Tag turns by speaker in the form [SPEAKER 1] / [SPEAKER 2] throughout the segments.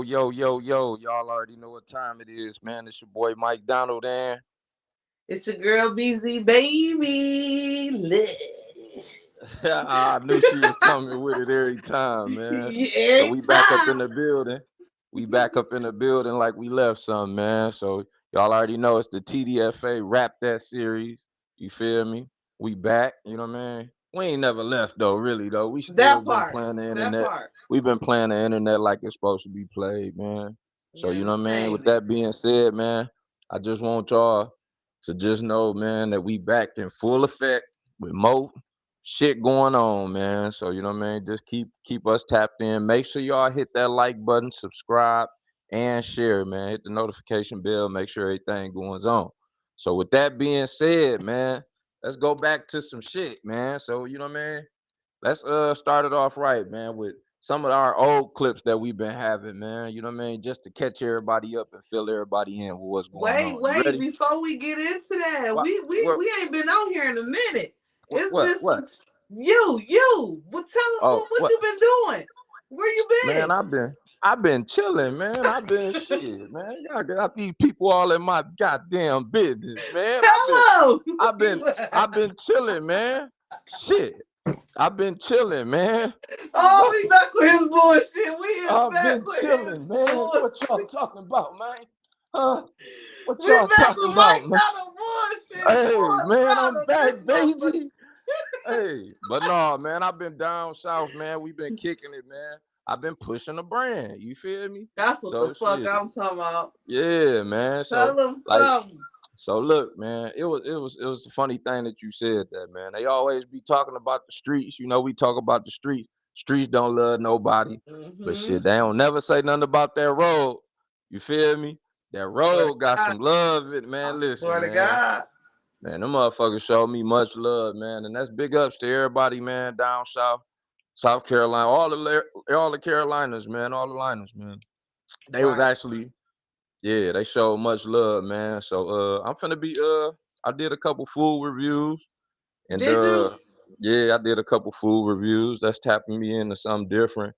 [SPEAKER 1] Yo, y'all already know what time it is, man. It's your boy Mike Donald, and
[SPEAKER 2] It's your girl BZ baby.
[SPEAKER 1] I knew she was coming with it every time, man. So
[SPEAKER 2] Every
[SPEAKER 1] we back up in
[SPEAKER 2] time.
[SPEAKER 1] the building. We back up in the building like we left some, man. So y'all already know it's the TDFA Rap That series. You feel me? We back, you know what I mean? We ain't never left though, really though. We still
[SPEAKER 2] That
[SPEAKER 1] been
[SPEAKER 2] part.
[SPEAKER 1] playing the
[SPEAKER 2] That
[SPEAKER 1] internet.
[SPEAKER 2] part.
[SPEAKER 1] We've been playing the internet like it's supposed to be played, man. So
[SPEAKER 2] You
[SPEAKER 1] you know what I mean? With
[SPEAKER 2] understand me?
[SPEAKER 1] that being said, man, I just want y'all to just know, man, that we back in full effect with more shit going on, man. So you know what I mean? Just keep us tapped in. Make sure y'all hit that like button, subscribe, and share, man. Hit the notification bell, make sure everything goes on. So with that being said, man, let's go back to some shit, man. So you know what I mean? Let's start it off right, man, with some of our old clips that we've been having, man. You know what I mean? Just to catch everybody up and fill everybody in with what's going
[SPEAKER 2] Wait,
[SPEAKER 1] on. You
[SPEAKER 2] wait,
[SPEAKER 1] ready?
[SPEAKER 2] before we get into that,
[SPEAKER 1] What?
[SPEAKER 2] we we
[SPEAKER 1] What?
[SPEAKER 2] we ain't been on here in a minute.
[SPEAKER 1] What?
[SPEAKER 2] It's
[SPEAKER 1] What?
[SPEAKER 2] been
[SPEAKER 1] What?
[SPEAKER 2] some you. Well, tell them
[SPEAKER 1] Oh,
[SPEAKER 2] what
[SPEAKER 1] what?
[SPEAKER 2] you been doing. Where you
[SPEAKER 1] Man,
[SPEAKER 2] been?
[SPEAKER 1] I've been chilling, man. I've been shit, man. Y'all got these people all in my goddamn business, man.
[SPEAKER 2] Hello.
[SPEAKER 1] I've been I've been chilling, man. Shit. I've been chilling, man.
[SPEAKER 2] Oh,
[SPEAKER 1] Fuck.
[SPEAKER 2] we back with his bullshit. We is
[SPEAKER 1] I've
[SPEAKER 2] back
[SPEAKER 1] been
[SPEAKER 2] with his
[SPEAKER 1] chilling, man. What y'all
[SPEAKER 2] bullshit.
[SPEAKER 1] talking about, man? Huh? What
[SPEAKER 2] We
[SPEAKER 1] y'all
[SPEAKER 2] back
[SPEAKER 1] talking
[SPEAKER 2] with
[SPEAKER 1] about,
[SPEAKER 2] Mike
[SPEAKER 1] man?
[SPEAKER 2] Donald bullshit.
[SPEAKER 1] Hey,
[SPEAKER 2] Full
[SPEAKER 1] man, I'm
[SPEAKER 2] throttle. This
[SPEAKER 1] back,
[SPEAKER 2] motherfucker.
[SPEAKER 1] baby. Hey, but no, man, I've been down south, man. We've been kicking it, man. I've been pushing the brand. You feel me?
[SPEAKER 2] That's what the
[SPEAKER 1] So
[SPEAKER 2] fuck
[SPEAKER 1] shit.
[SPEAKER 2] I'm talking about.
[SPEAKER 1] Yeah, man.
[SPEAKER 2] Tell
[SPEAKER 1] So
[SPEAKER 2] him
[SPEAKER 1] like,
[SPEAKER 2] something.
[SPEAKER 1] so look, man. It was a funny thing that you said that, man. They always be talking about the streets. You know, we talk about the streets. Streets don't love nobody, but
[SPEAKER 2] Mm-hmm.
[SPEAKER 1] shit, they don't never say nothing about that road. You feel me? That
[SPEAKER 2] Swear to
[SPEAKER 1] road got
[SPEAKER 2] God.
[SPEAKER 1] some love in it,
[SPEAKER 2] I
[SPEAKER 1] man. Listen,
[SPEAKER 2] swear to
[SPEAKER 1] man.
[SPEAKER 2] God.
[SPEAKER 1] Man, them motherfuckers showed me much love, man, and that's big ups to everybody, man, down south, South Carolina, all the Carolinas, man, all the liners, man. They was
[SPEAKER 2] Right.
[SPEAKER 1] actually, yeah, they showed much love, man. So I'm finna be I did a couple food reviews, and
[SPEAKER 2] Did you?
[SPEAKER 1] yeah, I did a couple food reviews. That's tapping me into something different,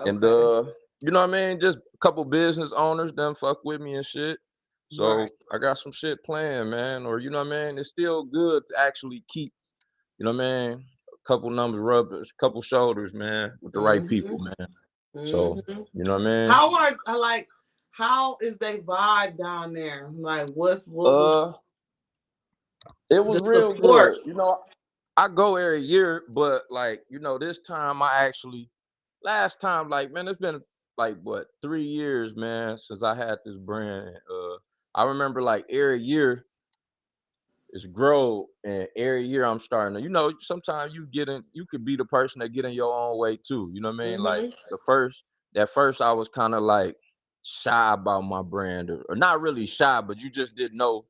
[SPEAKER 1] and
[SPEAKER 2] Okay.
[SPEAKER 1] you know what I mean, just a couple business owners done fuck with me and shit.
[SPEAKER 2] Right.
[SPEAKER 1] So I got some shit planned, man. Or you know what I mean? It's still good to actually keep, you know what I mean, a couple numbers rubbers, couple shoulders, man, with the right
[SPEAKER 2] Mm-hmm.
[SPEAKER 1] people, man. So,
[SPEAKER 2] Mm-hmm.
[SPEAKER 1] you know what I mean?
[SPEAKER 2] How are I like? How is they vibe down there? Like, what was
[SPEAKER 1] Uh it was
[SPEAKER 2] the
[SPEAKER 1] real
[SPEAKER 2] support?
[SPEAKER 1] good. You know, I go every year, but like, you know, this time I actually last time, like, man, it's been like what, 3 years, man, since I had this brand. I remember like every year it's grow, and every year I'm starting to, you know, sometimes you could be the person that get in your own way too. You know what I mean? Like
[SPEAKER 2] Mm-hmm.
[SPEAKER 1] that first I was kind of like shy about my brand, or not really shy, but you just didn't know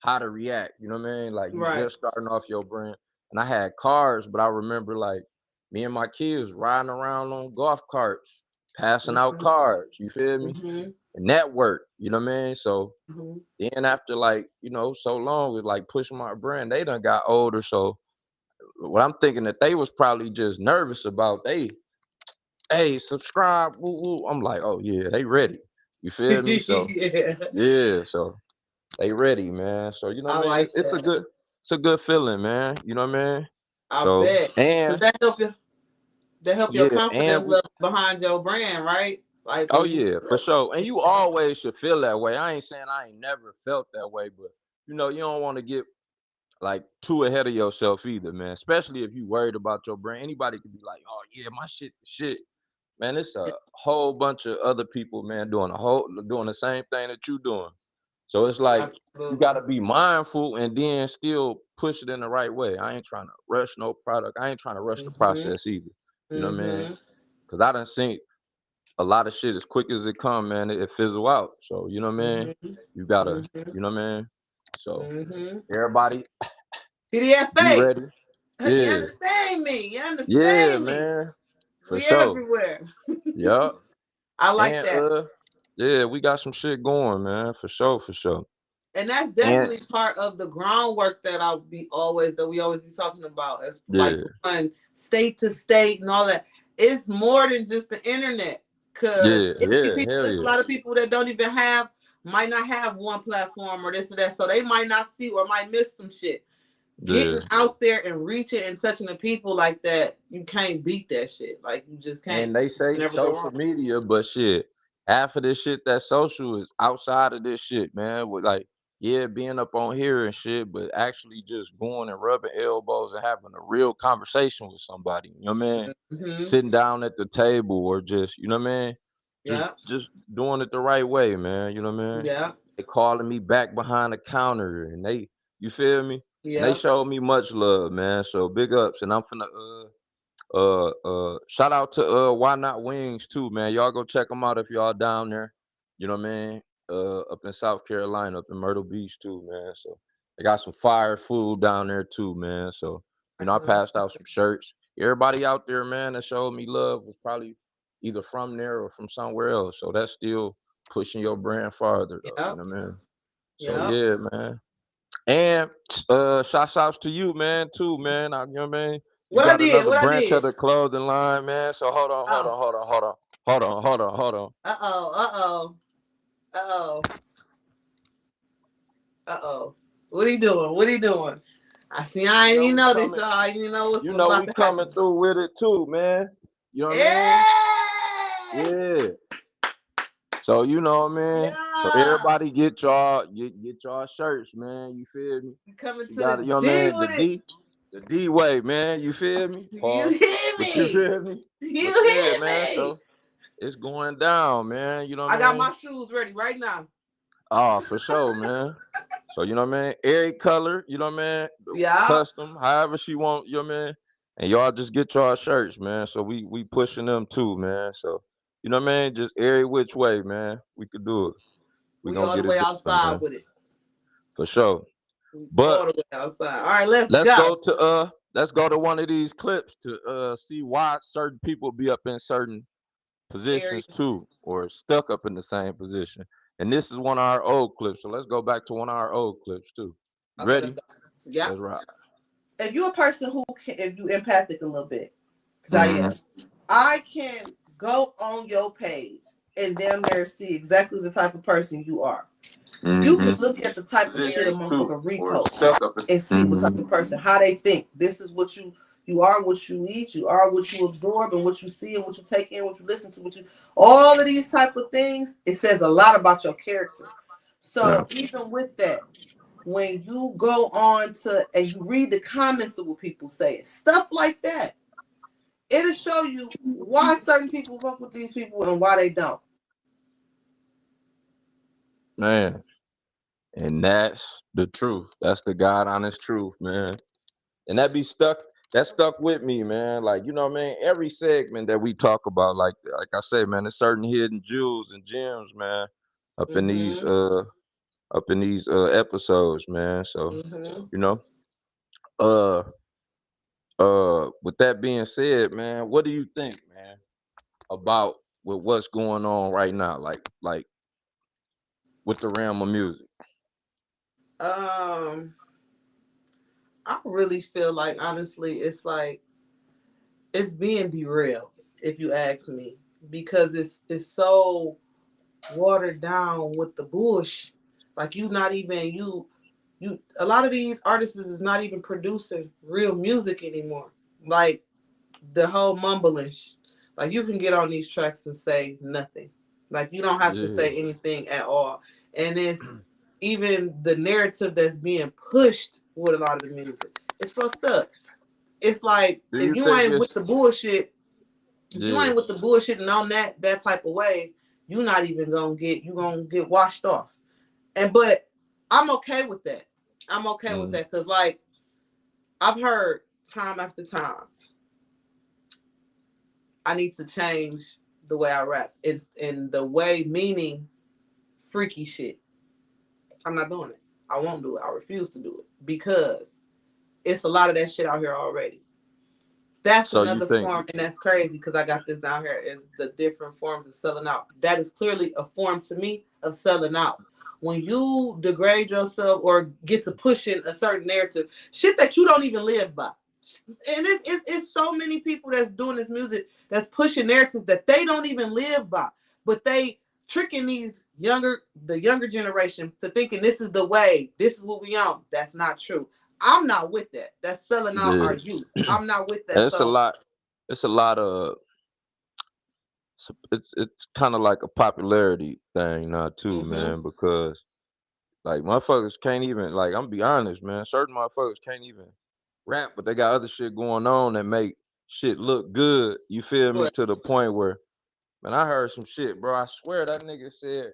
[SPEAKER 1] how to react. You know what I mean? Like you
[SPEAKER 2] Right.
[SPEAKER 1] just starting off your brand. And I had cars, but I remember like me and my kids riding around on golf carts, passing out cards. You feel me?
[SPEAKER 2] Mm-hmm.
[SPEAKER 1] And network, you know what I mean? So
[SPEAKER 2] Mm-hmm.
[SPEAKER 1] then after like, you know, so long with like pushing my brand, they done got older. So what I'm thinking that they was probably just nervous about, hey, subscribe, woo woo. I'm like, oh yeah, they ready. You feel me? So
[SPEAKER 2] Yeah,
[SPEAKER 1] yeah, so they ready, man. So you know
[SPEAKER 2] I
[SPEAKER 1] what I mean?
[SPEAKER 2] like that.
[SPEAKER 1] It's a good feeling, man. You know what I mean?
[SPEAKER 2] I
[SPEAKER 1] So
[SPEAKER 2] bet. Cause
[SPEAKER 1] and
[SPEAKER 2] that help your
[SPEAKER 1] yeah,
[SPEAKER 2] confidence
[SPEAKER 1] and we
[SPEAKER 2] level behind your brand, right? Like
[SPEAKER 1] oh
[SPEAKER 2] when you see
[SPEAKER 1] yeah, for
[SPEAKER 2] that.
[SPEAKER 1] sure. And you always should feel that way. I ain't saying I ain't never felt that way, but you know, you don't want to get like too ahead of yourself either, man. Especially if you worried about your brand. Anybody could be like, "Oh yeah, my shit, shit." Man, it's a whole bunch of other people, man, doing the same thing that you doing. So it's like you got
[SPEAKER 2] Absolutely.
[SPEAKER 1] to be mindful and then still push it in the right way. I ain't trying to rush no product. I ain't trying to rush the
[SPEAKER 2] Mm-hmm.
[SPEAKER 1] process either. You know what I mean?
[SPEAKER 2] Mm-hmm.
[SPEAKER 1] Because I done seen a lot of shit as quick as it come, man. It fizzle out. So you know what I mean?
[SPEAKER 2] Mm-hmm.
[SPEAKER 1] You gotta,
[SPEAKER 2] Mm-hmm.
[SPEAKER 1] you know what I mean? So
[SPEAKER 2] Mm-hmm.
[SPEAKER 1] everybody be
[SPEAKER 2] TDFA.
[SPEAKER 1] ready.
[SPEAKER 2] You
[SPEAKER 1] Yeah.
[SPEAKER 2] understand me? You
[SPEAKER 1] Yeah,
[SPEAKER 2] understand me?
[SPEAKER 1] man. For
[SPEAKER 2] We
[SPEAKER 1] sure.
[SPEAKER 2] everywhere.
[SPEAKER 1] Yup.
[SPEAKER 2] I like
[SPEAKER 1] And
[SPEAKER 2] that.
[SPEAKER 1] yeah, we got some shit going, man. For sure, for sure.
[SPEAKER 2] And that's
[SPEAKER 1] And
[SPEAKER 2] definitely part of the groundwork that we always be talking about as like
[SPEAKER 1] yeah,
[SPEAKER 2] going state to state and all that. It's more than just the internet. Cause
[SPEAKER 1] Yeah,
[SPEAKER 2] it be
[SPEAKER 1] yeah,
[SPEAKER 2] people,
[SPEAKER 1] hell
[SPEAKER 2] it's a
[SPEAKER 1] yeah.
[SPEAKER 2] lot of people that don't even have, might not have one platform or this or that, so they might not see or might miss some shit.
[SPEAKER 1] Yeah.
[SPEAKER 2] Getting out there and reaching and touching the people like that, you can't beat that shit. Like you just can't.
[SPEAKER 1] And they
[SPEAKER 2] You
[SPEAKER 1] say
[SPEAKER 2] can never go
[SPEAKER 1] social
[SPEAKER 2] wrong.
[SPEAKER 1] media, but shit, half of this shit that's social is outside of this shit, man. With like, yeah, being up on here and shit, but actually just going and rubbing elbows and having a real conversation with somebody. You know what I mean?
[SPEAKER 2] Mm-hmm.
[SPEAKER 1] Sitting down at the table or just, you know what I mean? Just
[SPEAKER 2] Yeah.
[SPEAKER 1] just doing it the right way, man. You know what I mean?
[SPEAKER 2] Yeah.
[SPEAKER 1] They calling me back behind the counter and you feel me? And they
[SPEAKER 2] Yeah.
[SPEAKER 1] showed me much love, man. So big ups. And I'm finna shout out to Why Not Wings too, man. Y'all go check them out if y'all down there. You know what I mean? Up in South Carolina, up in Myrtle Beach too, man. So they got some fire food down there too, man. So I
[SPEAKER 2] Uh-huh.
[SPEAKER 1] passed out some shirts. Everybody out there, man, that showed me love was probably either from there or from somewhere else. So that's still pushing your brand farther though. You
[SPEAKER 2] Yep.
[SPEAKER 1] know what I mean? So
[SPEAKER 2] Yep.
[SPEAKER 1] yeah, man. And shout outs to you, man, too, man. You know what I mean? You
[SPEAKER 2] What I
[SPEAKER 1] got
[SPEAKER 2] did?
[SPEAKER 1] another
[SPEAKER 2] What I
[SPEAKER 1] branch of
[SPEAKER 2] did?
[SPEAKER 1] the clothing line, man. So hold on, hold
[SPEAKER 2] Oh.
[SPEAKER 1] on, hold on, hold on, hold on, hold on, hold on.
[SPEAKER 2] Uh oh. Uh oh. Uh oh. Uh oh. What are you doing? What are you doing? I see. I
[SPEAKER 1] You
[SPEAKER 2] ain't
[SPEAKER 1] know
[SPEAKER 2] even
[SPEAKER 1] we
[SPEAKER 2] know this,
[SPEAKER 1] coming.
[SPEAKER 2] y'all. I ain't even know
[SPEAKER 1] You
[SPEAKER 2] what's
[SPEAKER 1] know
[SPEAKER 2] about
[SPEAKER 1] we
[SPEAKER 2] to
[SPEAKER 1] coming
[SPEAKER 2] happen.
[SPEAKER 1] through with it too, man. You know what I mean?
[SPEAKER 2] Hey!
[SPEAKER 1] Yeah. So you know what I mean? So
[SPEAKER 2] Yeah.
[SPEAKER 1] everybody get y'all shirts, man. You feel me?
[SPEAKER 2] You coming
[SPEAKER 1] You
[SPEAKER 2] to
[SPEAKER 1] got
[SPEAKER 2] the
[SPEAKER 1] it, you know what I
[SPEAKER 2] D
[SPEAKER 1] mean?
[SPEAKER 2] with it.
[SPEAKER 1] The D way, man. You feel me?
[SPEAKER 2] You
[SPEAKER 1] Pause.
[SPEAKER 2] hear
[SPEAKER 1] But you
[SPEAKER 2] me?
[SPEAKER 1] feel me? But
[SPEAKER 2] You
[SPEAKER 1] yeah,
[SPEAKER 2] hear
[SPEAKER 1] man.
[SPEAKER 2] me?
[SPEAKER 1] So it's going down, man. You know what
[SPEAKER 2] I
[SPEAKER 1] I
[SPEAKER 2] got
[SPEAKER 1] mean?
[SPEAKER 2] my shoes ready right now.
[SPEAKER 1] Oh, for sure, man. So you know what I mean? Every color, you know what I mean?
[SPEAKER 2] Yeah.
[SPEAKER 1] Custom, however she want, you know what I mean? And y'all just get y'all shirts, man. So we pushing them too, man. So you know what I mean? Just every which way, man. We could do it. We
[SPEAKER 2] We
[SPEAKER 1] gonna
[SPEAKER 2] all the
[SPEAKER 1] get it
[SPEAKER 2] way
[SPEAKER 1] done,
[SPEAKER 2] outside
[SPEAKER 1] man.
[SPEAKER 2] with it.
[SPEAKER 1] For sure.
[SPEAKER 2] We
[SPEAKER 1] But
[SPEAKER 2] all the way outside. All right, let's
[SPEAKER 1] let's
[SPEAKER 2] go.
[SPEAKER 1] go to let's go to one of these clips to see why certain people be up in certain
[SPEAKER 2] Area.
[SPEAKER 1] positions too, or stuck up in the same position. And this is one of our old clips. So let's go back to one of our old clips too. You
[SPEAKER 2] Okay, let's
[SPEAKER 1] ready?
[SPEAKER 2] go. Yeah.
[SPEAKER 1] Let's ride.
[SPEAKER 2] If you're a person who can, if you empathic a little bit, because I am,
[SPEAKER 1] Mm-hmm.
[SPEAKER 2] I can go on your page and damn near see exactly the type of person you are. You can
[SPEAKER 1] Mm-hmm.
[SPEAKER 2] look at the type of shit a
[SPEAKER 1] Positions too,
[SPEAKER 2] motherfucker
[SPEAKER 1] or
[SPEAKER 2] repost
[SPEAKER 1] stuck up in.
[SPEAKER 2] and see what type
[SPEAKER 1] Mm-hmm.
[SPEAKER 2] of person, how they think. This is what you are, what you eat, you are what you absorb, and what you see, and what you take in, what you listen to, what you all of these type of things. It says a lot about your character.
[SPEAKER 1] Yeah.
[SPEAKER 2] So even with that, when you go on to and you read the comments of what people say, stuff like that, it'll show you why certain people fuck with these people and why they don't.
[SPEAKER 1] Man. And that's the truth. That's the God honest truth, man. And that stuck with me, man. Like, you know what I mean? Every segment that we talk about, like I say, man, there's certain hidden jewels and gems, man, up in these
[SPEAKER 2] Mm-hmm.
[SPEAKER 1] episodes, man. So,
[SPEAKER 2] Mm-hmm.
[SPEAKER 1] you know, uh with that being said, man, what do you think, man, about with what's going on right now? Like with the realm of music.
[SPEAKER 2] Um, I really feel like honestly, it's like it's being derailed, if you ask me, because it's so watered down with the bush. Like you not even you a lot of these artists is not even producing real music anymore. Like the whole mumbling. Like you can get on these tracks and say nothing. Like you don't have to
[SPEAKER 1] Yeah.
[SPEAKER 2] say anything at all. And it's even the narrative that's being pushed with a lot of the music. It's fucked up. It's like
[SPEAKER 1] Do you think it's
[SPEAKER 2] if you
[SPEAKER 1] yeah.
[SPEAKER 2] ain't with the bullshit and on that type of way, you not even gonna get washed off. And but I'm okay with that. I'm okay with
[SPEAKER 1] Mm,
[SPEAKER 2] that because like I've heard time after time, I need to change the way I rap. In the way meaning freaky shit. I'm not doing it. I won't do it. I refuse to do it because it's a lot of that shit out here already. That's
[SPEAKER 1] so you
[SPEAKER 2] another
[SPEAKER 1] think
[SPEAKER 2] form, and that's crazy because I got this down here is the different forms of selling out. That is clearly a form to me of selling out. When you degrade yourself or get to pushing a certain narrative, shit that you don't even live by. And it's so many people that's doing this music that's pushing narratives that they don't even live by, but they tricking the younger generation to thinking this is the way, this is what we on. That's not true. I'm not with that. That's selling out
[SPEAKER 1] Yeah.
[SPEAKER 2] our youth. I'm not with
[SPEAKER 1] And
[SPEAKER 2] that.
[SPEAKER 1] it's a
[SPEAKER 2] So
[SPEAKER 1] lot. It's a lot of. It's kind of like a popularity thing now too,
[SPEAKER 2] mm-hmm.
[SPEAKER 1] man. Because like motherfuckers can't even like. I'm be honest, man. Certain motherfuckers can't even rap, but they got other shit going on that make shit look good. You feel me? To the point where, man, I heard some shit, bro. I swear that nigga said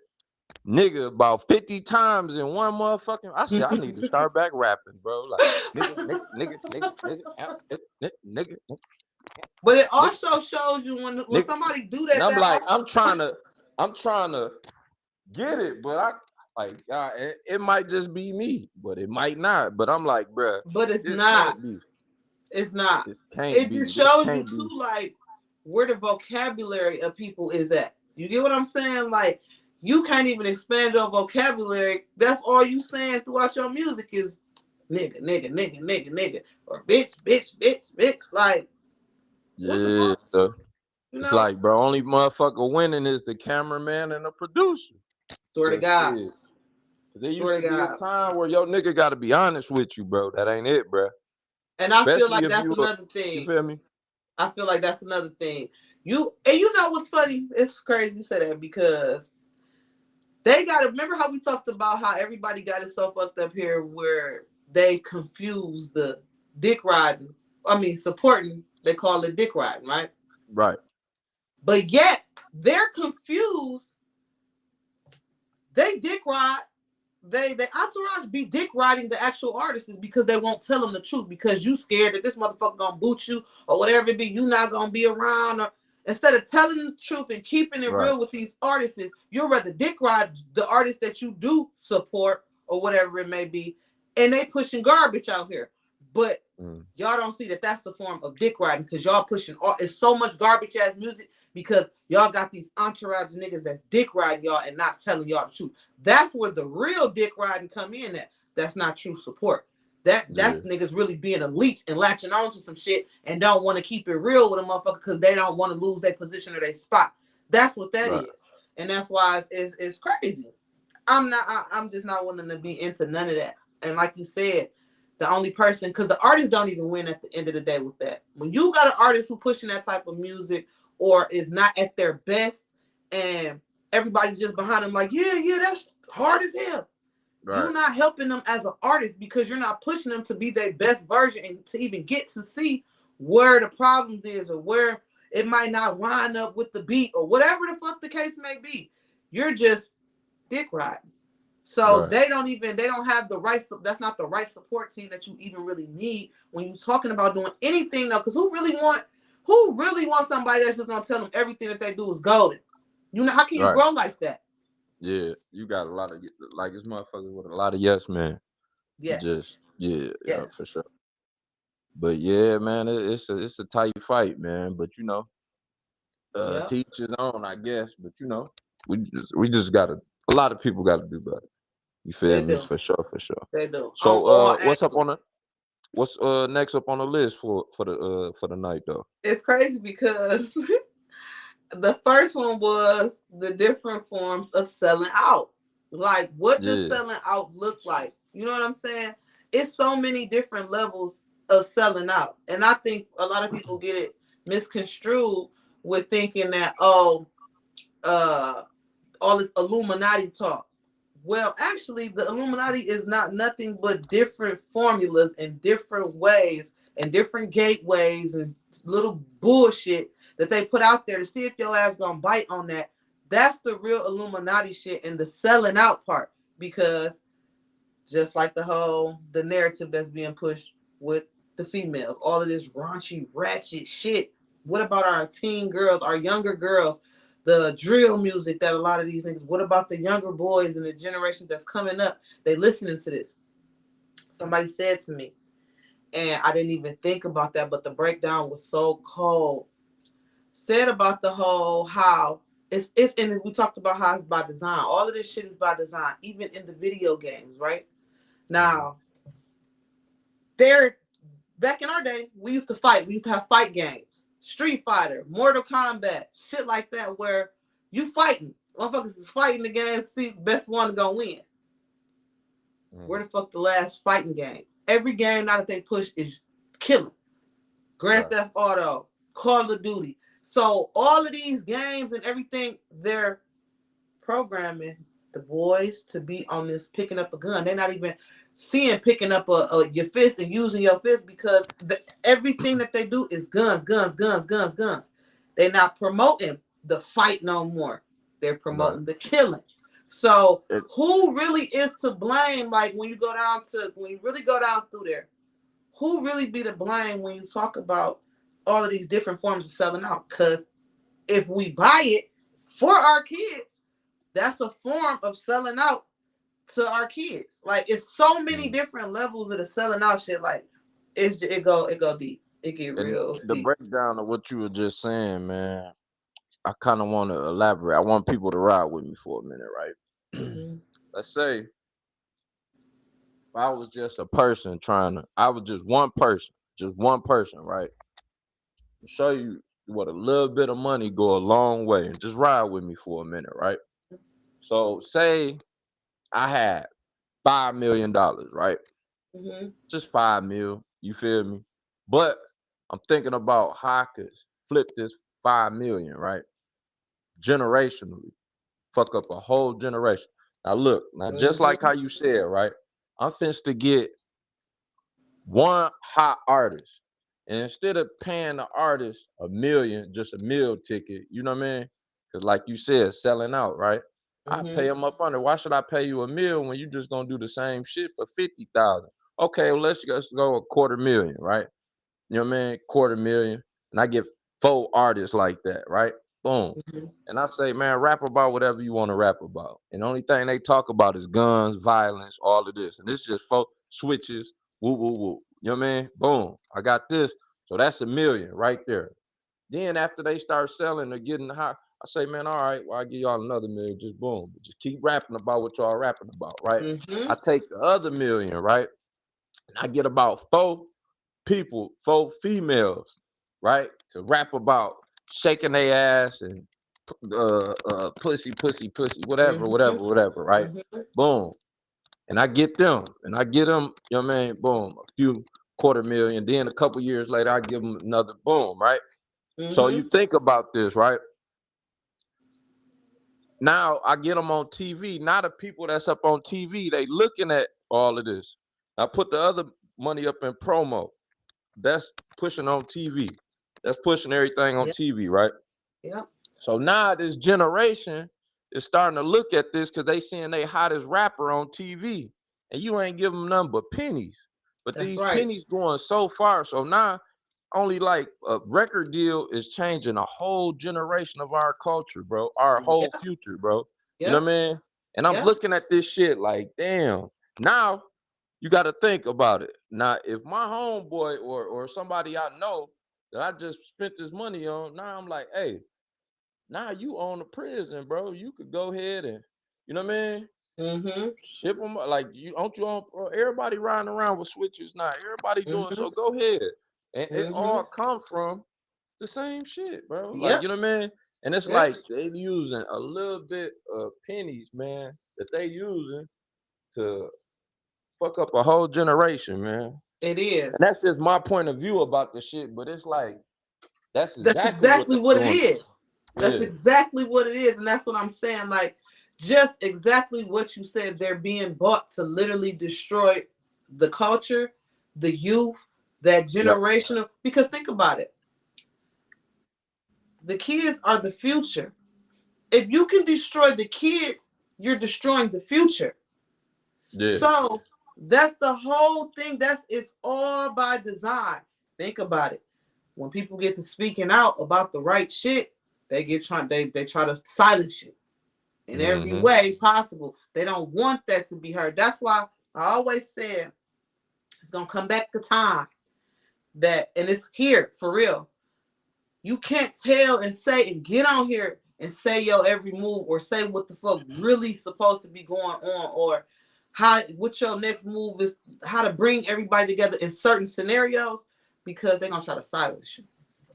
[SPEAKER 1] nigga about 50 times in one motherfucking. I said I need to start back rapping, bro. Like nigga,
[SPEAKER 2] But it
[SPEAKER 1] nigga,
[SPEAKER 2] also shows you when
[SPEAKER 1] nigga.
[SPEAKER 2] somebody do
[SPEAKER 1] And
[SPEAKER 2] that,
[SPEAKER 1] I'm
[SPEAKER 2] that
[SPEAKER 1] like,
[SPEAKER 2] also.
[SPEAKER 1] I'm trying to get it, but I like, it might just be me, but it might not. But I'm like, bruh,
[SPEAKER 2] But it's
[SPEAKER 1] this
[SPEAKER 2] not.
[SPEAKER 1] can't be.
[SPEAKER 2] It's not.
[SPEAKER 1] This can't
[SPEAKER 2] It
[SPEAKER 1] be.
[SPEAKER 2] just
[SPEAKER 1] This
[SPEAKER 2] shows you
[SPEAKER 1] can't be.
[SPEAKER 2] too, like where the vocabulary of people is at. You get what I'm saying? Like you can't even expand your vocabulary. That's all you saying throughout your music is nigga, nigga, nigga, nigga, nigga, or bitch, bitch, bitch, bitch. Like what the
[SPEAKER 1] Yeah.
[SPEAKER 2] fuck? You
[SPEAKER 1] It's
[SPEAKER 2] know?
[SPEAKER 1] like, bro, only motherfucker winning is the cameraman and the producer.
[SPEAKER 2] Swear to
[SPEAKER 1] Cause
[SPEAKER 2] God.
[SPEAKER 1] shit. Cause there used
[SPEAKER 2] Swear
[SPEAKER 1] to
[SPEAKER 2] to
[SPEAKER 1] be a
[SPEAKER 2] God.
[SPEAKER 1] time where your nigga gotta be honest with you, bro. That ain't it, bro.
[SPEAKER 2] And I feel
[SPEAKER 1] Especially
[SPEAKER 2] like
[SPEAKER 1] if
[SPEAKER 2] that's another
[SPEAKER 1] you
[SPEAKER 2] thing.
[SPEAKER 1] feel me?
[SPEAKER 2] I feel like that's another thing. You know what's funny? It's crazy you say that because they got to remember how we talked about how everybody got itself fucked up here where they confuse the dick riding. I mean, supporting, they call it dick riding, right?
[SPEAKER 1] Right.
[SPEAKER 2] But yet they're confused. They dick ride. They entourage be dick riding the actual artists is because they won't tell them the truth because you scared that this motherfucker gonna boot you or whatever it be. You not gonna be around or instead of telling the truth and keeping it
[SPEAKER 1] Right.
[SPEAKER 2] real with these artists, you'd rather dick ride the artists that you do support or whatever it may be, and they pushing garbage out here. But
[SPEAKER 1] Mm.
[SPEAKER 2] y'all don't see that that's the form of dick riding because y'all pushing all it's so much garbage ass music because y'all got these entourage niggas that's dick riding y'all and not telling y'all the truth. That's where the real dick riding come in at. That's not true support. That's
[SPEAKER 1] Yeah.
[SPEAKER 2] niggas really being a leech and latching on to some shit and don't want to keep it real with a motherfucker because they don't want to lose their position or their spot. That's what that
[SPEAKER 1] Right.
[SPEAKER 2] is. And that's why it's crazy. I'm just not willing to be into none of that. And like you said, the only person because the artists don't even win at the end of the day with that. When you got an artist who pushing that type of music or is not at their best and everybody just behind them like, yeah, that's hard as hell.
[SPEAKER 1] Right.
[SPEAKER 2] You're not helping them as an artist because you're not pushing them to be their best version and to even get to see where the problems is or where it might not line up with the beat or whatever the fuck the case may be. You're just dick riding. So
[SPEAKER 1] Right.
[SPEAKER 2] they don't have the right, that's not the right support team that you even really need when you're talking about doing anything though. Because who really wants somebody that's just gonna tell them everything that they do is golden? You know, how can you
[SPEAKER 1] Right.
[SPEAKER 2] grow like that?
[SPEAKER 1] Yeah. You got a lot of like it's motherfuckers with a lot of yes man.
[SPEAKER 2] Yes.
[SPEAKER 1] Just yeah, for
[SPEAKER 2] Yes.
[SPEAKER 1] sure. But yeah, man, it's a tight fight, man. But
[SPEAKER 2] Yep.
[SPEAKER 1] teach his own, I guess. But we just gotta a lot of people gotta do better. You feel
[SPEAKER 2] They
[SPEAKER 1] me?
[SPEAKER 2] do.
[SPEAKER 1] For sure, for sure.
[SPEAKER 2] They do. On
[SPEAKER 1] So
[SPEAKER 2] all
[SPEAKER 1] what's up
[SPEAKER 2] angles.
[SPEAKER 1] on the what's next up on the list for the night though?
[SPEAKER 2] It's crazy because the first one was the different forms of selling out. Like, what does
[SPEAKER 1] Yeah.
[SPEAKER 2] selling out look like? You know what I'm saying? It's so many different levels of selling out. And I think a lot of people get it misconstrued with thinking that, uh, all this Illuminati talk. Well, actually, the Illuminati is not nothing but different formulas and different ways and different gateways and little bullshit that they put out there to see if your ass gonna bite on that. That's the real Illuminati shit and the selling out part. Because just like the narrative that's being pushed with the females, all of this raunchy, ratchet shit. What about our teen girls, our younger girls, the drill music that a lot of these niggas? What about the younger boys and the generation that's coming up? They listening to this. Somebody said to me, and I didn't even think about that, but the breakdown was so cold. Said about the whole how it's and we talked about how it's by design. All of this shit is by design, even in the video games, right?
[SPEAKER 1] Mm-hmm.
[SPEAKER 2] Now, they're back in our day, we used to fight. We used to have fight games, Street Fighter, Mortal Kombat, shit like that, where you fighting. Motherfuckers is fighting against see best one gonna win. Where the fuck the last fighting game? Every game now that they push is killing. Grand Theft Auto, Call of Duty. So all of these games and everything, they're programming the boys to be on this picking up a gun. They're not even seeing picking up your fist and using your fist because everything that they do is guns, guns, guns, guns, guns. They're not promoting the fight no more. They're
[SPEAKER 1] Right.
[SPEAKER 2] promoting the killing. So
[SPEAKER 1] It,
[SPEAKER 2] who really is to blame? Like when you really go down through there, who really be to blame when you talk about all of these different forms of selling out? Because if we buy it for our kids, that's a form of selling out to our kids. Like it's so many different levels of the selling out shit. Like it go deep. It get
[SPEAKER 1] and
[SPEAKER 2] real
[SPEAKER 1] the
[SPEAKER 2] deep.
[SPEAKER 1] breakdown of what you were just saying, man, I kind of want to elaborate. I want people to ride with me for a minute, right?
[SPEAKER 2] Mm-hmm.
[SPEAKER 1] Let's say if I was just a person I was just one person, right? Show you what a little bit of money go a long way, and just ride with me for a minute, right? So say I had $5 million, right?
[SPEAKER 2] Mm-hmm.
[SPEAKER 1] Just 5 mil, you feel me? But I'm thinking about how I could flip this 5 million, right? Generationally, fuck up a whole generation. Now look, now just like
[SPEAKER 2] Mm-hmm.
[SPEAKER 1] how you said, right? I'm finna to get one hot artist. And instead of paying the artist a million, just a meal ticket, you know what I mean? Because like you said, selling out, right? I pay
[SPEAKER 2] Mm-hmm.
[SPEAKER 1] them up under. Why should I pay you a meal when you just gonna do the same shit for 50,000? Okay, well let's just go a quarter million, right? You know what I mean? Quarter million. And I get 4 artists like that, right? Boom.
[SPEAKER 2] Mm-hmm.
[SPEAKER 1] And I say, man, rap about whatever you want to rap about. And the only thing they talk about is guns, violence, all of this. And it's just switches, woo, woo, woo. You know what I mean? Boom. I got this. So that's a million right there. Then after they start selling or getting high, I say, man, all right, well, I give y'all another million. Just boom. Just keep rapping about what y'all rapping about, right?
[SPEAKER 2] Mm-hmm.
[SPEAKER 1] I take the other million, right? And I get about 4 people, 4 females, right, to rap about shaking their ass and pussy, pussy, pussy, whatever,
[SPEAKER 2] Mm-hmm.
[SPEAKER 1] whatever, whatever, right?
[SPEAKER 2] Mm-hmm.
[SPEAKER 1] Boom. And I get them, you know what I mean? Boom, a few quarter million. Then a couple years later, I give them another boom, right? So
[SPEAKER 2] Mm-hmm.
[SPEAKER 1] you think about this, right? Now I get them on TV. Now the people that's up on TV, they looking at all of this. I put the other money up in promo. That's pushing on TV. That's pushing everything on
[SPEAKER 2] Yep.
[SPEAKER 1] TV, right?
[SPEAKER 2] Yep.
[SPEAKER 1] So now this generation is starting to look at this because they seeing they hottest rapper on TV, and you ain't giving them nothing but pennies. But
[SPEAKER 2] That's
[SPEAKER 1] these
[SPEAKER 2] right.
[SPEAKER 1] pennies going so far, so now only like a record deal is changing a whole generation of our culture, bro. Our whole
[SPEAKER 2] Yep.
[SPEAKER 1] future, bro. You know
[SPEAKER 2] Yep.
[SPEAKER 1] what I mean? And I'm
[SPEAKER 2] Yep.
[SPEAKER 1] looking at this shit like, damn. Now you got to think about it. Now, if my homeboy or somebody I know that I just spent this money on, now I'm like, hey, now you own a prison, bro. You could go ahead and, you know what I mean?
[SPEAKER 2] Mm-hmm.
[SPEAKER 1] Ship them like you don't you own, bro, everybody riding around with switches now. Everybody doing
[SPEAKER 2] Mm-hmm.
[SPEAKER 1] so. Go ahead, and it
[SPEAKER 2] Mm-hmm.
[SPEAKER 1] all come from the same shit, bro. Like
[SPEAKER 2] Yep.
[SPEAKER 1] you know what I mean? And it's
[SPEAKER 2] Yep.
[SPEAKER 1] like they using a little bit of pennies, man, that they using to fuck up a whole generation, man.
[SPEAKER 2] It
[SPEAKER 1] And
[SPEAKER 2] is.
[SPEAKER 1] that's just my point of view about the shit. But it's like that's
[SPEAKER 2] That's
[SPEAKER 1] exactly what
[SPEAKER 2] exactly
[SPEAKER 1] they
[SPEAKER 2] what it
[SPEAKER 1] doing.
[SPEAKER 2] is. That's
[SPEAKER 1] Yeah.
[SPEAKER 2] exactly what it is. And that's what I'm saying. Like, just exactly what you said. They're being bought to literally destroy the culture, the youth, that
[SPEAKER 1] Yep.
[SPEAKER 2] generational. Because think about it, the kids are the future. If you can destroy the kids, you're destroying the future.
[SPEAKER 1] Yeah.
[SPEAKER 2] So that's the whole thing. It's all by design. Think about it. When people get to speaking out about the right shit, they try to silence you in every
[SPEAKER 1] Mm-hmm.
[SPEAKER 2] way possible. They don't want that to be heard. That's why I always said it's gonna come back to time that, and it's here for real. You can't tell and say and get on here and say your every move or say what the fuck really supposed to be going on or how what your next move is, how to bring everybody together in certain scenarios. because they're gonna try to silence you.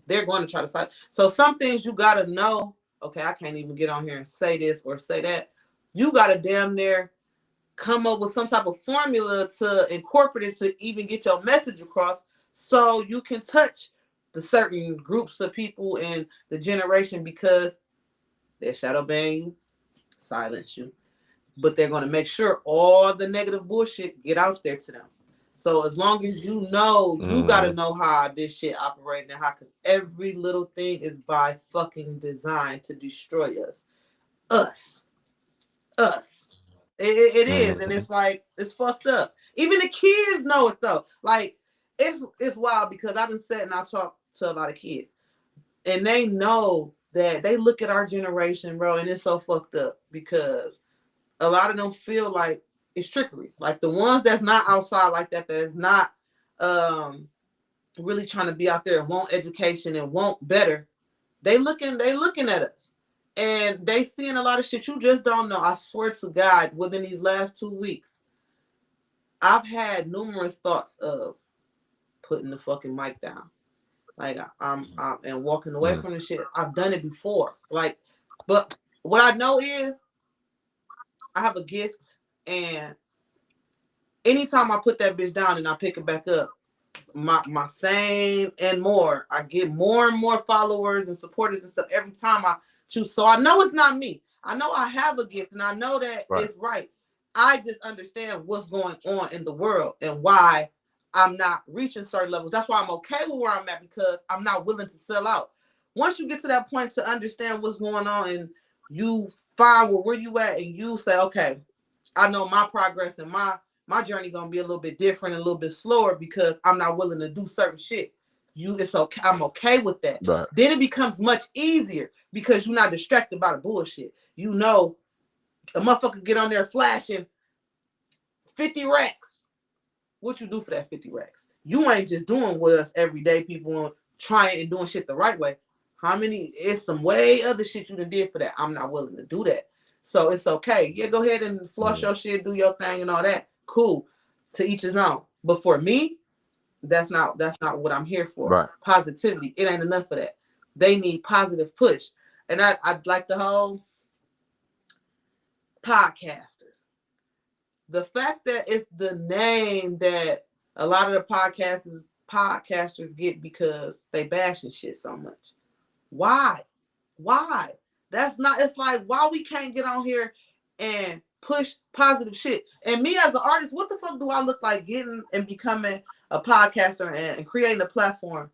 [SPEAKER 2] They're going to try to silence. So some things you gotta know. Okay, I can't even get on here and say this or say that. You gotta damn near come up with some type of formula to incorporate it to even get your message across, so you can touch the certain groups of people in the generation, because they shadow ban you, silence you, but they're going to make sure all the negative bullshit get out there to them. So as long as you know, you got to
[SPEAKER 1] Mm-hmm.
[SPEAKER 2] know how this shit operates and how, because every little thing is by fucking design to destroy us. Us. Us. It is. And
[SPEAKER 1] Mm-hmm.
[SPEAKER 2] it's like, it's fucked up. Even the kids know it though. Like, it's wild, because I done sat and I talked to a lot of kids, and they know that they look at our generation, bro, and it's so fucked up, because a lot of them feel like it's trickery. Like the ones that's not outside like that, that is not um really trying to be out there and want education and want better, they looking at us. And they seeing a lot of shit you just don't know. I swear to God, within these last 2 weeks, I've had numerous thoughts of putting the fucking mic down. Like I'm and walking away from the shit. I've done it before. Like, but what I know is I have a gift, and anytime I put that bitch down and I pick it back up, my same and more. I get more and more followers and supporters and stuff every time I choose. So I know it's not me. I know I have a gift, and I know that
[SPEAKER 1] Right.
[SPEAKER 2] it's right. I just understand what's going on in the world and why I'm not reaching certain levels. That's why I'm okay with where I'm at, because I'm not willing to sell out. Once you get to that point to understand what's going on, and you find where you at, and you say, okay, I know my progress and my journey gonna be a little bit different and a little bit slower, because I'm not willing to do certain shit. It's okay. I'm okay with that.
[SPEAKER 1] Right.
[SPEAKER 2] Then it becomes much easier, because you're not distracted by the bullshit. You know, a motherfucker get on there flashing 50 racks. What you do for that 50 racks? You ain't just doing with us everyday people trying and doing shit the right way. How many? It's some way other shit you done did for that. I'm not willing to do that. So it's okay. Yeah, go ahead and flush your shit, do your thing and all that. Cool. To each his own. But for me, that's not what I'm here for.
[SPEAKER 1] Right.
[SPEAKER 2] Positivity. It ain't enough of that. They need positive push. And I like the whole podcasters. The fact that it's the name that a lot of the podcasters get, because they bashing shit so much. Why? Why? That's not. It's like, why we can't get on here and push positive shit. And me as an artist, what the fuck do I look like getting and becoming a podcaster and creating a platform